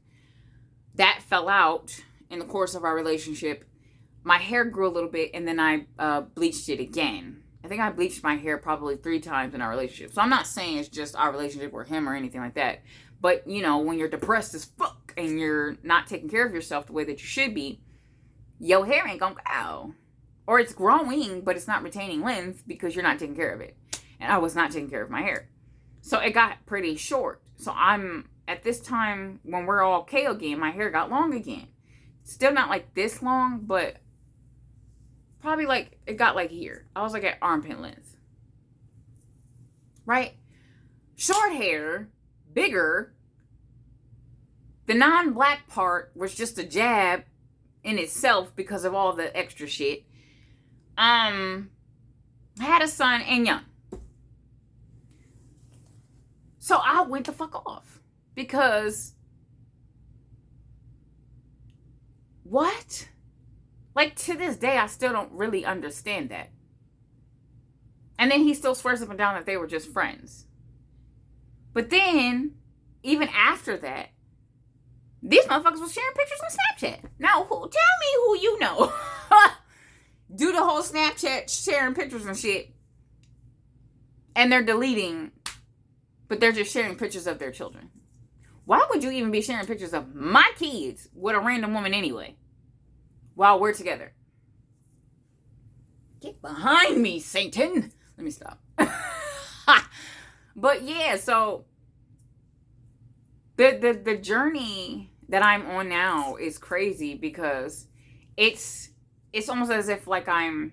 That fell out in the course of our relationship. My hair grew a little bit, and then I bleached it again. I think I bleached my hair probably 3 times in our relationship. So I'm not saying it's just our relationship or him or anything like that. But, you know, when you're depressed as fuck and you're not taking care of yourself the way that you should be, your hair ain't gonna grow. Or it's growing, but it's not retaining length because you're not taking care of it. And I was not taking care of my hair. So it got pretty short. So I'm, at this time, when we're all okay again, my hair got long again. Still not like this long, but probably like, it got like here. I was like at armpit length. Right? Short hair, bigger. The non-black part was just a jab in itself because of all the extra shit. I had a son and young. So I went the fuck off. Because what? Like, to this day, I still don't really understand that. And then he still swears up and down that they were just friends. But then, even after that, these motherfuckers was sharing pictures on Snapchat. Now, tell me who you know. Do the whole Snapchat sharing pictures and shit. And they're deleting. But they're just sharing pictures of their children. Why would you even be sharing pictures of my kids with a random woman anyway? While we're together. Get behind me, Satan. Let me stop. But yeah, so the journey that I'm on now is crazy because it's almost as if like I'm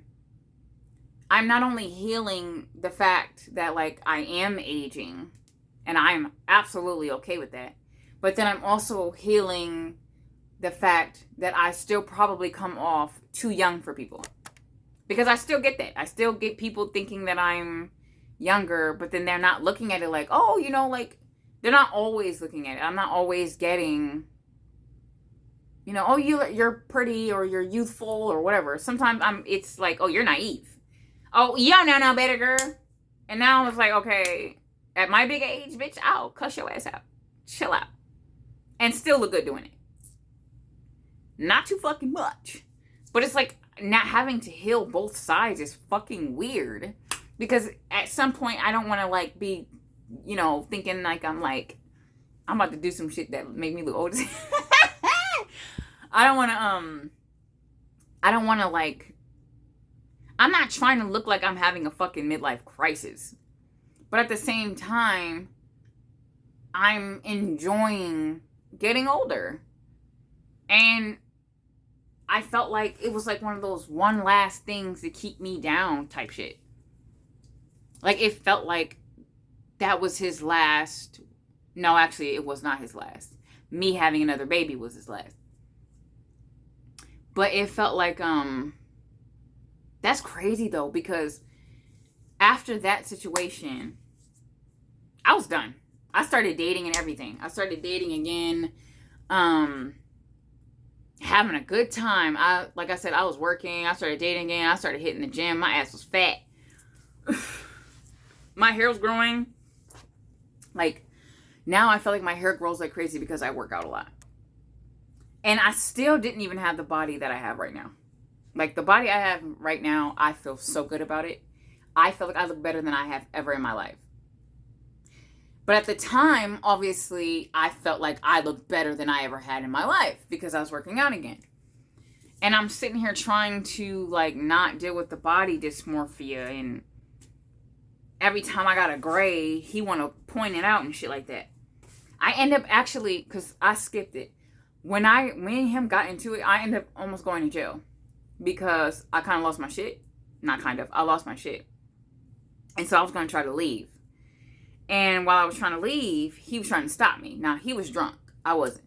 I'm not only healing the fact that, like, I am aging, and I'm absolutely okay with that, but then I'm also healing the fact that I still probably come off too young for people. Because I still get that. I still get people thinking that I'm younger, but then they're not looking at it like, oh, you know, like, they're not always looking at it. I'm not always getting, you know, oh, you're pretty, or you're youthful, or whatever. Sometimes it's like, oh, you're naive. Oh, you don't know better, girl. And now I was like, okay, at my big age, bitch, I'll cuss your ass out. Chill out. And still look good doing it. Not too fucking much. But it's like, not having to heal both sides is fucking weird. Because at some point, I don't want to, like, be, you know, thinking like I'm about to do some shit that make me look old. I don't want to, like, I'm not trying to look like I'm having a fucking midlife crisis. But at the same time, I'm enjoying getting older. And I felt like it was like one of those one last things to keep me down type shit. Like, it felt like that was his last. No, actually, it was not his last. Me having another baby was his last. But it felt like, that's crazy though, because after that situation, I was done. I started dating and everything. I started dating again. Having a good time. Like I said, I was working. I started dating again. I started hitting the gym. My ass was fat. My hair was growing. Like, now I feel like my hair grows like crazy because I work out a lot. And I still didn't even have the body that I have right now. Like, the body I have right now, I feel so good about it. I feel like I look better than I have ever in my life. But at the time, obviously, I felt like I looked better than I ever had in my life because I was working out again. And I'm sitting here trying to, like, not deal with the body dysmorphia. And every time I got a gray, he want to point it out and shit like that. I end up actually, because I skipped it. When me and him got into it, I ended up almost going to jail. Because I kind of lost my shit. Not kind of. I lost my shit. And so I was going to try to leave. And while I was trying to leave, he was trying to stop me. Now, he was drunk. I wasn't.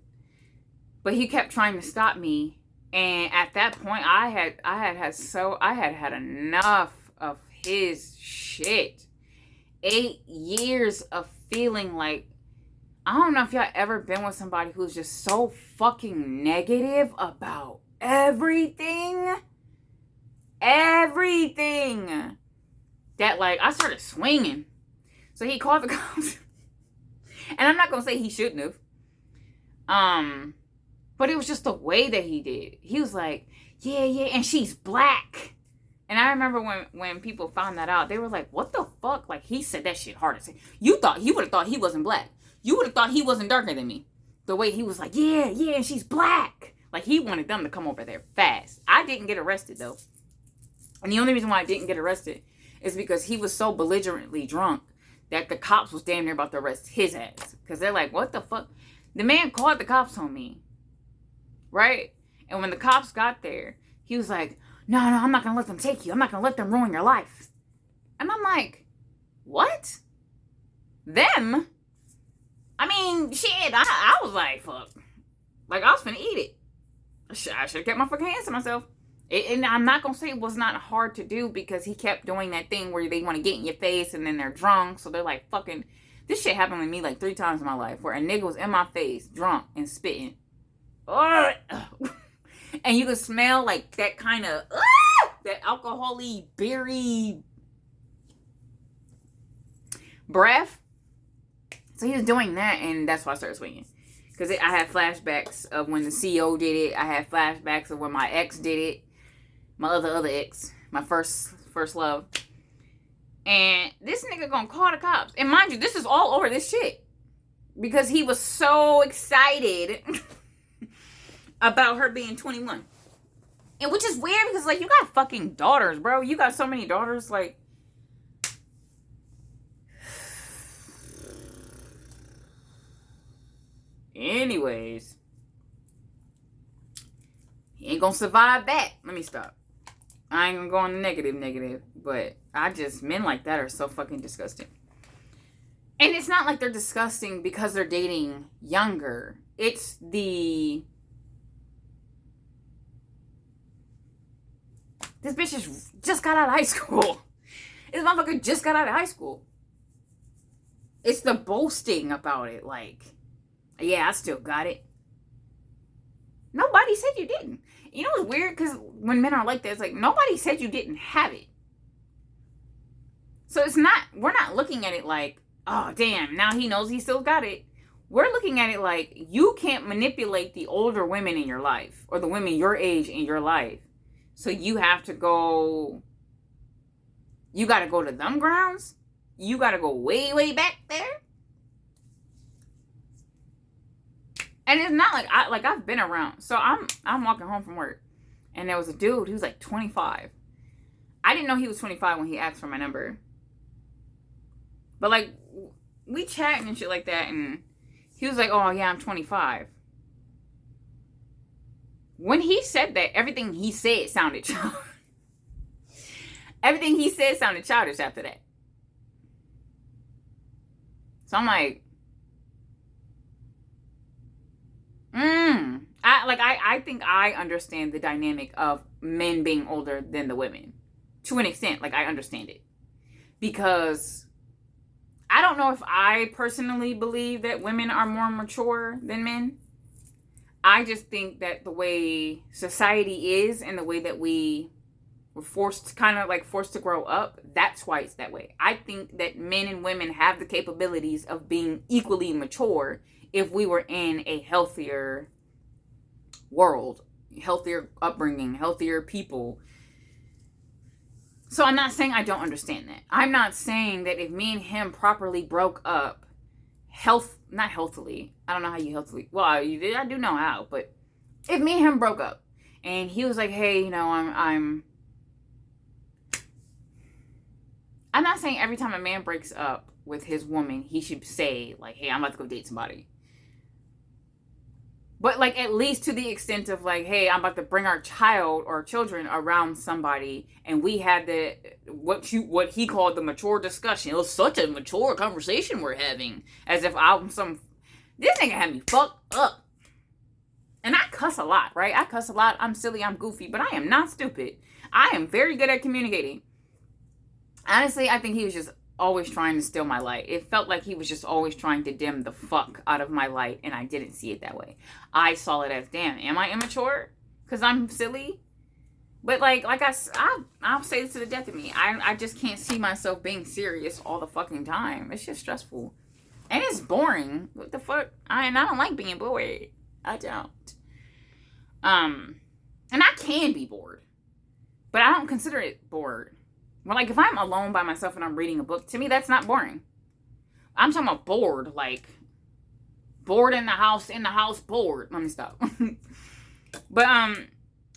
But he kept trying to stop me. And at that point, I had had enough of his shit. 8 years of feeling like, I don't know if y'all ever been with somebody who's just so fucking negative about everything. Everything. That, like, I started swinging. So he called the cops. And I'm not going to say he shouldn't have. But it was just the way that he did. He was like, yeah, and she's black. And I remember when people found that out, they were like, what the fuck? Like, he said that shit hard to say. You would have thought he wasn't black. You would have thought he wasn't darker than me. The way he was like, yeah, and she's black. Like, he wanted them to come over there fast. I didn't get arrested, though. And the only reason why I didn't get arrested is because he was so belligerently drunk that the cops was damn near about to arrest his ass. Because they're like, what the fuck? The man called the cops on me. Right? And when the cops got there, he was like, no, I'm not going to let them take you. I'm not going to let them ruin your life. And I'm like, what? Them? I mean, shit, I was like, fuck. Like, I was finna eat it. I should have kept my fucking hands to myself. And I'm not going to say it was not hard to do because he kept doing that thing where they want to get in your face and then they're drunk. So they're like, fucking, this shit happened to me like 3 times in my life where a nigga was in my face, drunk and spitting. And you could smell like that kind of, that alcohol-y, beery breath. So he was doing that, and that's why I started swinging. Because I had flashbacks of when the CEO did it. I had flashbacks of when my ex did it. My other ex. My first love. And this nigga gonna call the cops. And mind you, this is all over this shit. Because he was so excited about her being 21. And which is weird because, like, you got fucking daughters, bro. You got so many daughters, like. Anyways. He ain't gonna survive that. Let me stop. I ain't gonna go on the negative, but men like that are so fucking disgusting. And it's not like they're disgusting because they're dating younger. It's this bitch just got out of high school. This motherfucker just got out of high school. It's the boasting about it. Like, yeah, I still got it. Nobody said you didn't. You know what's weird? Because when men are like that, it's like, nobody said you didn't have it. So we're not looking at it like, oh, damn, now he knows he still got it. We're looking at it like, you can't manipulate the older women in your life or the women your age in your life. So you have to go, you got to go to them grounds. You got to go way, way back there. And it's not like I've been around. So I'm walking home from work, and there was a dude who was like 25. I didn't know he was 25 when he asked for my number. But like, we chatting and shit like that, and he was like, "Oh yeah, I'm 25." When he said that, everything he said sounded childish. Everything he said sounded childish after that. So I'm like, I think I understand the dynamic of men being older than the women. To an extent, like, I understand it. Because I don't know if I personally believe that women are more mature than men. I just think that the way society is and the way that we were forced to grow up, that's why it's that way. I think that men and women have the capabilities of being equally mature if we were in a healthier world, healthier upbringing, healthier people. So I'm not saying I don't understand that. I'm not saying that if me and him properly broke up, not healthily. I don't know how you healthily. Well, I do know how, but if me and him broke up, and he was like, "Hey, you know, I'm not saying every time a man breaks up with his woman, he should say like, "Hey, I'm about to go date somebody." But like, at least to the extent of like, "Hey, I'm about to bring our child or children around somebody," and we had what he called the mature discussion. It was such a mature conversation we're having, as if this nigga had me fucked up. And I cuss a lot, right? I cuss a lot. I'm silly. I'm goofy, but I am not stupid. I am very good at communicating. Honestly, I think he was just always trying to steal my light. It felt like he was just always trying to dim the fuck out of my light, and I didn't see it that way. I saw it as, damn, am I immature? Because I'm silly? But like I'll say this to the death of me. I just can't see myself being serious all the fucking time. It's just stressful. And it's boring. What the fuck? I don't like being bored. I don't. And I can be bored. But I don't consider it bored. Well, like, if I'm alone by myself and I'm reading a book, to me, that's not boring. I'm talking about bored, like, bored in the house, bored. Let me stop. But, I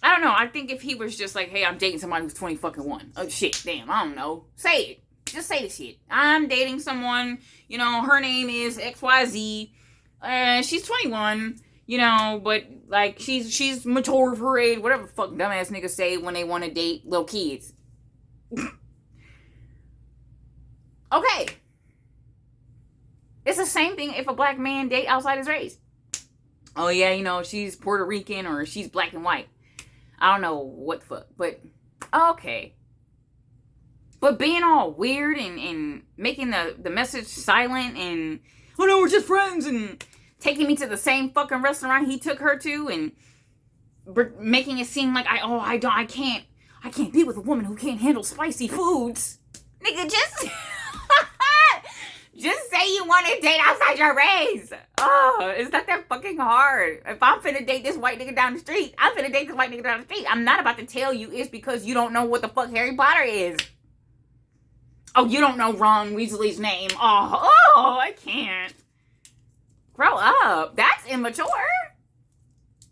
don't know. I think if he was just like, "Hey, I'm dating somebody who's 20 fucking one. Oh, shit, damn, I don't know. Say it. Just say the shit. I'm dating someone, you know, her name is XYZ. She's 21, you know, but, like, she's mature for her age, whatever the fuck dumbass niggas say when they want to date little kids." Okay. It's the same thing if a black man date outside his race. "Oh yeah, you know, she's Puerto Rican or she's black and white." I don't know what the fuck, but okay. But being all weird and making the message silent and, "Oh no, we're just friends," and taking me to the same fucking restaurant he took her to and making it seem like I can't be with a woman who can't handle spicy foods. Nigga, just say you want to date outside your race. Oh, it's not that fucking hard. If I'm finna date this white nigga down the street, I'm finna date this white nigga down the street. I'm not about to tell you it's because you don't know what the fuck Harry Potter is. Oh, you don't know Ron Weasley's name. Oh, I can't. Grow up. That's immature.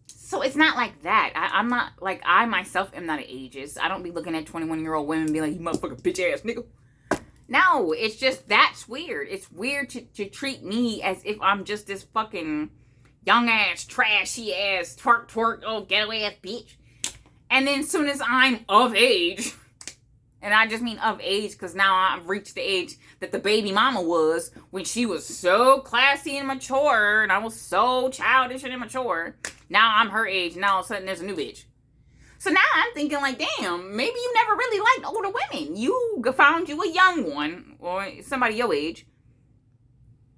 So it's not like that. I'm not, like, I myself am not an ageist. I don't be looking at 21-year-old women and be like, "You motherfucking bitch ass nigga." No, it's just, that's weird. It's weird to treat me as if I'm just this fucking young ass, trashy ass, twerk, oh, getaway ass bitch. And then as soon as I'm of age, and I just mean of age because now I've reached the age that the baby mama was when she was so classy and mature, and I was so childish and immature. Now I'm her age, and now all of a sudden there's a new bitch. So now I'm thinking like, damn, maybe you never really liked older women. You found you a young one, or somebody your age,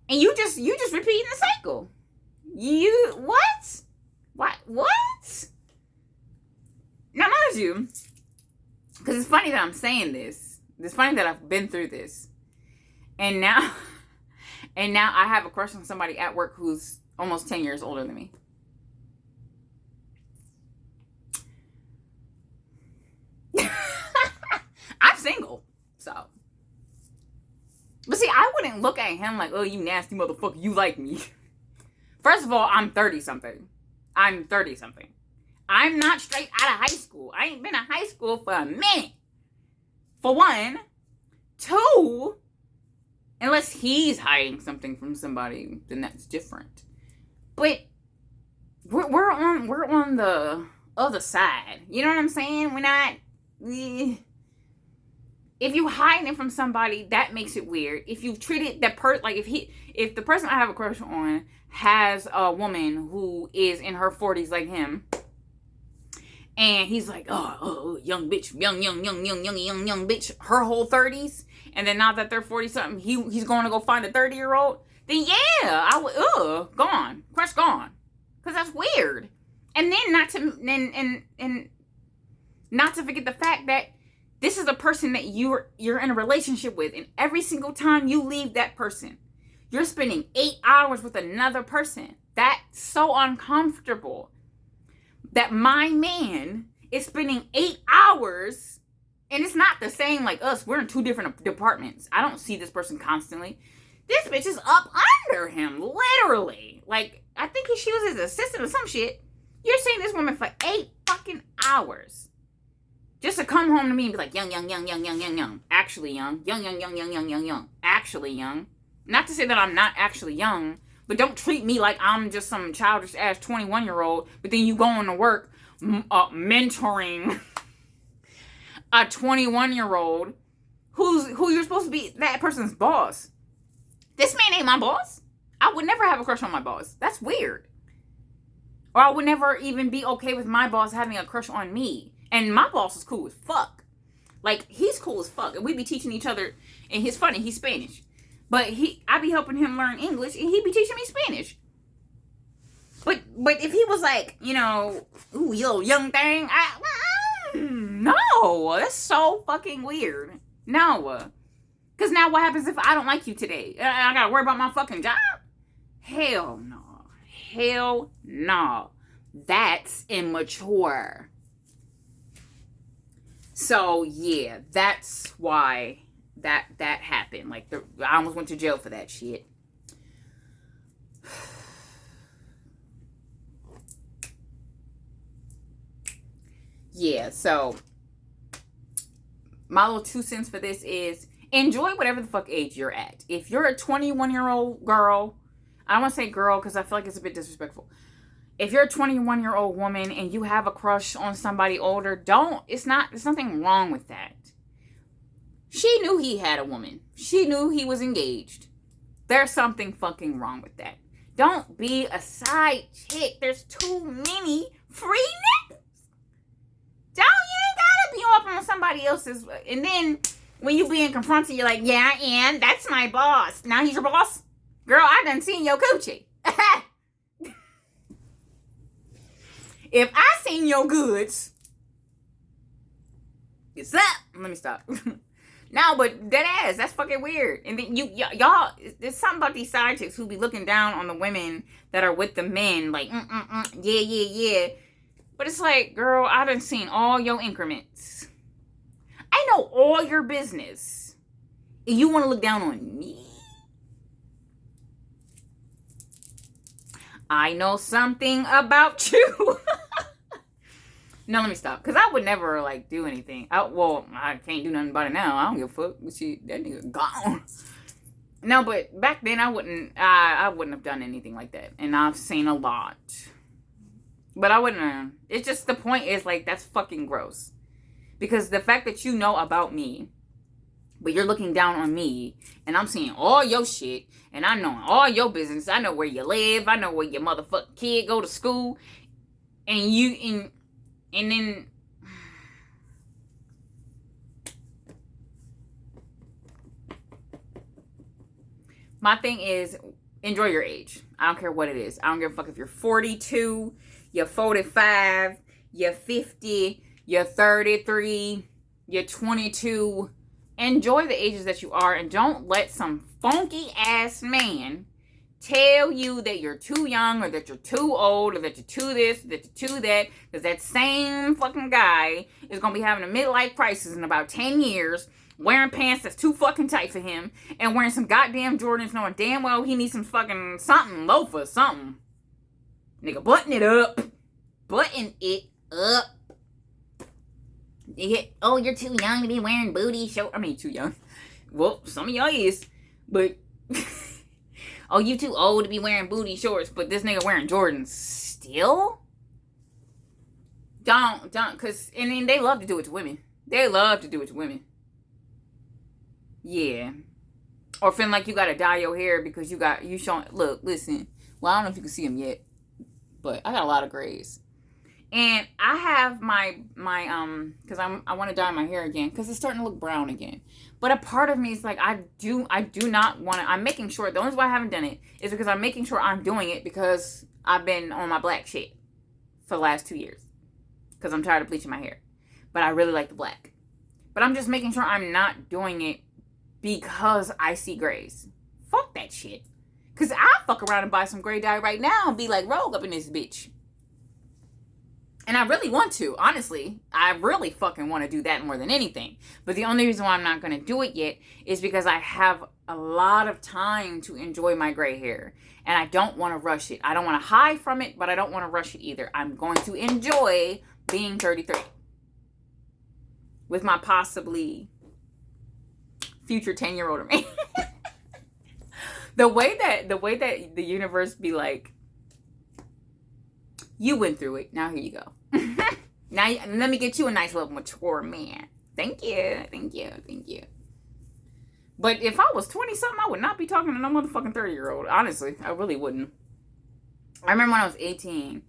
and you just repeating the cycle. What? Now, mind you, because it's funny that I'm saying this. It's funny that I've been through this. And now I have a crush on somebody at work who's almost 10 years older than me. I'm single, so. But see, I wouldn't look at him like, oh, you nasty motherfucker, you like me. First of all, I'm 30-something. I'm not straight out of high school. I ain't been in high school for a minute. For one. Two, unless he's hiding something from somebody, then that's different. But we're on the other side. You know what I'm saying? We're not. If you hiding it from somebody, that makes it weird. If you treat it if the person I have a crush on has a woman who is in her 40s like him, and he's like, oh, young bitch, young bitch, her whole 30s, and then now that they're 40-something, he's going to go find a 30-year-old, then yeah, I would, gone, crush gone, because that's weird. And then not to forget the fact that this is a person that you're in a relationship with, and every single time you leave that person, you're spending 8 hours with another person. That's so uncomfortable. That my man is spending 8 hours, and it's not the same like us. We're in 2 different departments. I don't see this person constantly. This bitch is up under him, literally. Like, I think she was his assistant or some shit. You're seeing this woman for 8 fucking hours. Just to come home to me and be like, young. Actually young. Young. Actually young. Not to say that I'm not actually young, but don't treat me like I'm just some childish ass 21-year-old, but then you going to work mentoring a 21-year-old who you're supposed to be that person's boss. This man ain't my boss. I would never have a crush on my boss. That's weird. Or I would never even be okay with my boss having a crush on me. And my boss is cool as fuck. Like, he's cool as fuck. And we be teaching each other, and he's funny, he's Spanish. But I be helping him learn English, and he be teaching me Spanish. But if he was like, ooh, yo, young thing, no, that's so fucking weird. No. Because now what happens if I don't like you today? I gotta worry about my fucking job? Hell no. Hell no. That's immature. So, yeah, that's why that happened. Like, I almost went to jail for that shit. Yeah, so my little 2 cents for this is enjoy whatever the fuck age you're at. If you're a 21-year-old girl, I don't want to say girl because I feel like it's a bit disrespectful. If you're a 21-year-old woman and you have a crush on somebody older, there's nothing wrong with that. She knew he had a woman. She knew he was engaged. There's something fucking wrong with that. Don't be a side chick. There's too many free niggas. You ain't gotta be up on somebody else's. And then when you being confronted, you're like, yeah, and that's my boss. Now he's your boss? Girl, I done seen your coochie. If I seen your goods, it's up. Let me stop. No, but dead ass, that's fucking weird. And then y'all, there's something about these side chicks who be looking down on the women that are with the men, like, yeah. But it's like, girl, I done seen all your increments. I know all your business. And you want to look down on me? I know something about you. No, let me stop. Because I would never, do anything. I can't do nothing about it now. I don't give a fuck. That nigga gone. No, but back then I wouldn't have done anything like that. And I've seen a lot. But I wouldn't. It's just, the point is, like, that's fucking gross. Because the fact that you know about me, but you're looking down on me, and I'm seeing all your shit, and I know all your business. I know where you live. I know where your motherfucking kid go to school. And then my thing is, enjoy your age. I don't care what it is. I don't give a fuck if you're 42, you're 45, you're 50, you're 33, you're 22. Enjoy the ages that you are, and don't let some funky ass man tell you that you're too young, or that you're too old, or that you're too this, that you're too that, because that same fucking guy is going to be having a midlife crisis in about 10 years, wearing pants that's too fucking tight for him, and wearing some goddamn Jordans, knowing damn well he needs some fucking something, loafer, something. Nigga, button it up. Button it up. Oh, you're too young to be wearing booty shorts. I mean, too young. Well, some of y'all is. But, oh, you too old to be wearing booty shorts, but this nigga wearing Jordans still? Don't, because, and then they love to do it to women. They love to do it to women. Yeah. Or feeling like you gotta dye your hair because you showing, look, listen. Well, I don't know if you can see them yet, but I got a lot of grays. And I have my because I want to dye my hair again because it's starting to look brown again. But a part of me is like, I do not want to. I'm making sure. The only reason why I haven't done it is because I'm making sure I'm doing it because I've been on my black shit for the last 2 years because I'm tired of bleaching my hair. But I really like the black. But I'm just making sure I'm not doing it because I see grays. Fuck that shit. Because I'll fuck around and buy some gray dye right now and be like, Rogue up in this bitch. And I really want to, honestly. I really fucking want to do that more than anything. But the only reason why I'm not going to do it yet is because I have a lot of time to enjoy my gray hair. And I don't want to rush it. I don't want to hide from it, but I don't want to rush it either. I'm going to enjoy being 33. With my possibly future 10-year-old me. The way that the universe be like, you went through it. Now here you go. Now let me get you a nice little mature man. Thank you. But if I was 20-something, I would not be talking to no motherfucking 30-year-old. Honestly, I really wouldn't. I remember when I was 18,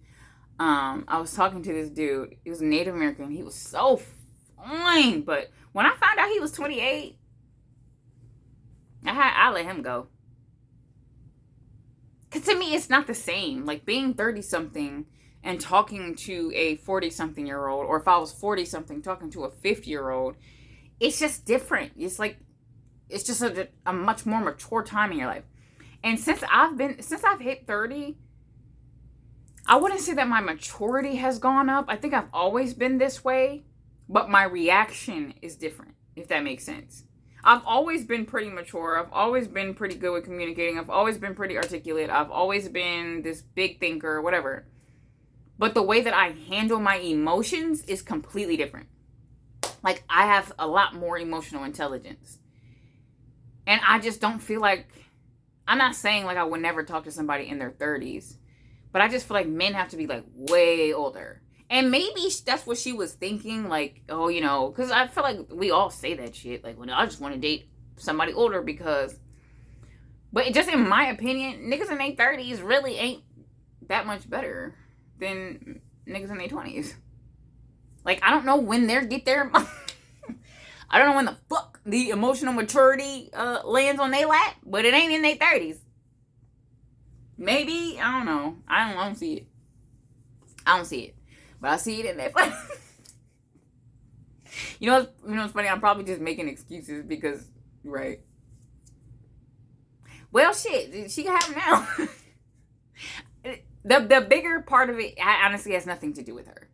I was talking to this dude. He was a Native American. He was so fine. But when I found out he was 28, I let him go. Because to me, it's not the same. Like, being 30-something and talking to a 40-something-year-old, or if I was 40-something talking to a 50-year-old, it's just different. It's like, it's just a much more mature time in your life. And since I've hit 30, I wouldn't say that my maturity has gone up. I think I've always been this way, but my reaction is different, if that makes sense. I've always been pretty mature. I've always been pretty good with communicating. I've always been pretty articulate. I've always been this big thinker, whatever. But the way that I handle my emotions is completely different. Like, I have a lot more emotional intelligence. And I just don't feel like, I'm not saying like I would never talk to somebody in their 30s, but I just feel like men have to be like way older. And maybe that's what she was thinking, like, oh, you know, because I feel like we all say that shit. Like, well, I just want to date somebody older because, but just in my opinion, niggas in their 30s really ain't that much better than niggas in their 20s. Like, I don't know when they get there. I don't know when the fuck the emotional maturity lands on their lap, but it ain't in their 30s. Maybe, I don't know. I don't see it. I don't see it. But I see it in that. You know what's funny? I'm probably just making excuses because, right? Well, shit, she can have them now. The bigger part of it, honestly, has nothing to do with her.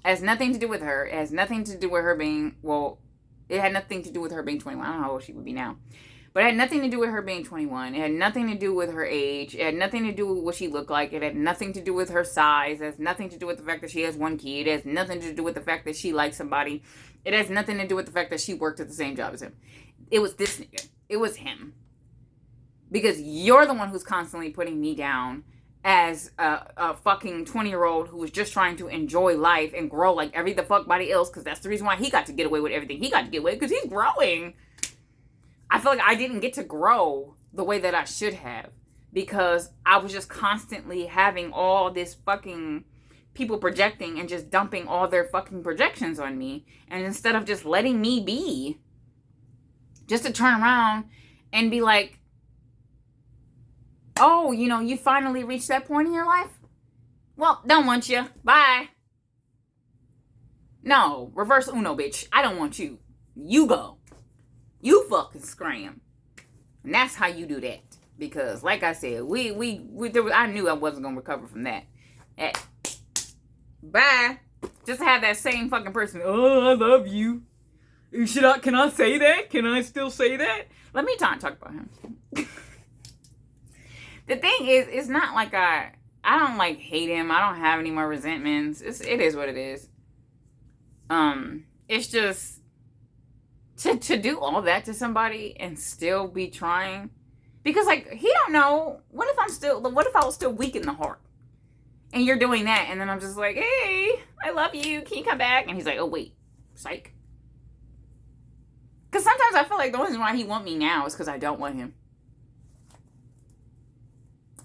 It has nothing to do with her. It has nothing to do with her being, well, it had nothing to do with her being 21. I don't know how old she would be now. But it had nothing to do with her being 21. It had nothing to do with her age. It had nothing to do with what she looked like. It had nothing to do with her size. It has nothing to do with the fact that she has one kid. It has nothing to do with the fact that she likes somebody. It has nothing to do with the fact that she worked at the same job as him. It was this nigga. It was him. Because you're the one who's constantly putting me down as a fucking 20-year-old who was just trying to enjoy life and grow like every the fuck body else, because that's the reason why he got to get away with everything he got to get away, because he's growing. I feel like I didn't get to grow the way that I should have, because I was just constantly having all this fucking people projecting and just dumping all their fucking projections on me, and instead of just letting me be, just to turn around and be like, oh, you know, you finally reached that point in your life? Well, don't want you. Bye. No, reverse Uno, bitch. I don't want you. You go. You fucking scram. And that's how you do that. Because, like I said, I knew I wasn't going to recover from that. Bye. Just have that same fucking person. Oh, I love you. Can I say that? Can I still say that? Let me talk about him. The thing is, it's not like I don't like hate him. I don't have any more resentments. It is what it is. It's just to do all that to somebody and still be trying, because like he don't know. What if I was still weak in the heart, and you're doing that, and then I'm just like, hey, I love you. Can you come back? And he's like, oh wait, psych. Because sometimes I feel like the only reason why he want me now is because I don't want him.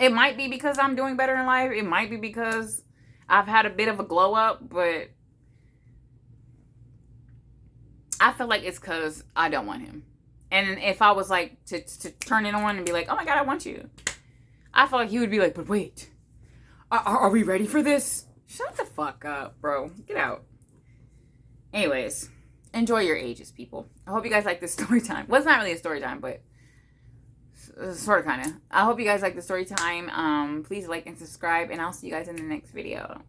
It might be because I'm doing better in life. It might be because I've had a bit of a glow up, but I feel like it's because I don't want him. And if I was like to turn it on and be like, oh my God, I want you, I feel like he would be like, but wait, are we ready for this? Shut the fuck up, bro. Get out. Anyways, enjoy your ages, people. I hope you guys like this story time. Well, it's not really a story time, but sort of, kind of. I hope you guys like the story time. Please like and subscribe, and I'll see you guys in the next video.